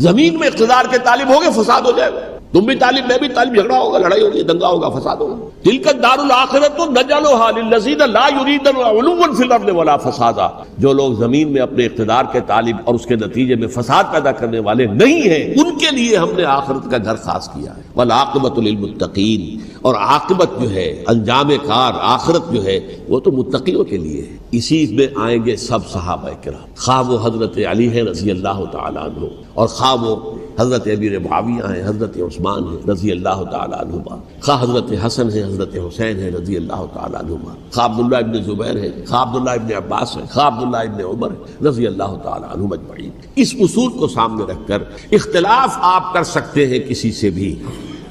زمین میں اقتدار کے طالب ہوگے فساد ہو جائے گا، تم بھی طالب میں بھی طالب، جھگڑا ہوگا، لڑائی ہوگی، دنگا ہوگا، فساد ہوگا۔ تلک الدار الآخرۃ نجعلھا للذین لا یریدون علوا فی الارض ولا فسادا، جو لوگ زمین میں اپنے اقتدار کے طالب اور اس کے نتیجے میں فساد پیدا کرنے والے نہیں ہیں، ان کے لیے ہم نے آخرت کا گھر خاص کیا ہے۔ والعاقبۃ للمتقین، اور عاقبت جو ہے، انجام کار، آخرت جو ہے وہ تو متقیوں کے لیے ہے۔ اسی میں آئیں گے سب صحابہ کرام، خواہ وہ حضرت علی ہیں رضی اللہ تعالیٰ عنہ، اور خواہ وہ حضرت امیر معاویہ ہیں، حضرت عثمان ہیں رضی اللہ تعالیٰ عنہما، خواہ حضرت حسن ہیں، حضرت حسین ہیں رضی اللہ تعالیٰ عنہما، خواہ عبداللہ ابن زبیر ہیں، خواہ عبداللہ ابن عباس ہیں، خواہ عبداللہ ابن عمر ہیں رضی اللہ تعالیٰ عنہم اجمعین۔ اس اصول کو سامنے رکھ کر اختلاف آپ کر سکتے ہیں کسی سے بھی،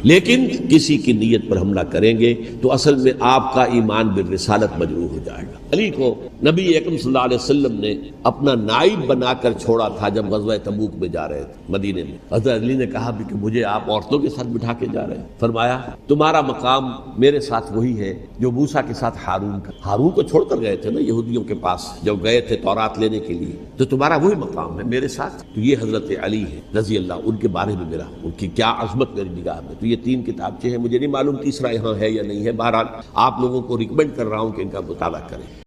لیکن کسی کی نیت پر حملہ کریں گے تو اصل میں آپ کا ایمان بالرسالت مجروح ہو جائے گا۔ علی کو نبی اکرم صلی اللہ علیہ وسلم نے اپنا نائب بنا کر چھوڑا تھا جب غزوہ تبوک میں جا رہے تھے مدینے میں۔ حضرت علی نے کہا بھی کہ مجھے آپ عورتوں کے ساتھ بٹھا کے جا رہے ہیں، فرمایا تمہارا مقام میرے ساتھ وہی ہے جو موسیٰ کے ساتھ ہارون کا۔ ہارون کو چھوڑ کر گئے تھے نا یہودیوں کے پاس جب گئے تھے تورات لینے کے لیے، تو تمہارا وہی مقام ہے میرے ساتھ۔ تو یہ حضرت علی ہے رضی اللہ، ان کے بارے میں میرا، ان کی کیا عظمت میری نگاہ میں۔ تو یہ 3 کتابچے ہیں، مجھے نہیں معلوم تیسرا یہاں ہے یا نہیں ہے، بہرحال آپ لوگوں کو ریکمینڈ کر رہا ہوں کہ ان کا مطالعہ کریں۔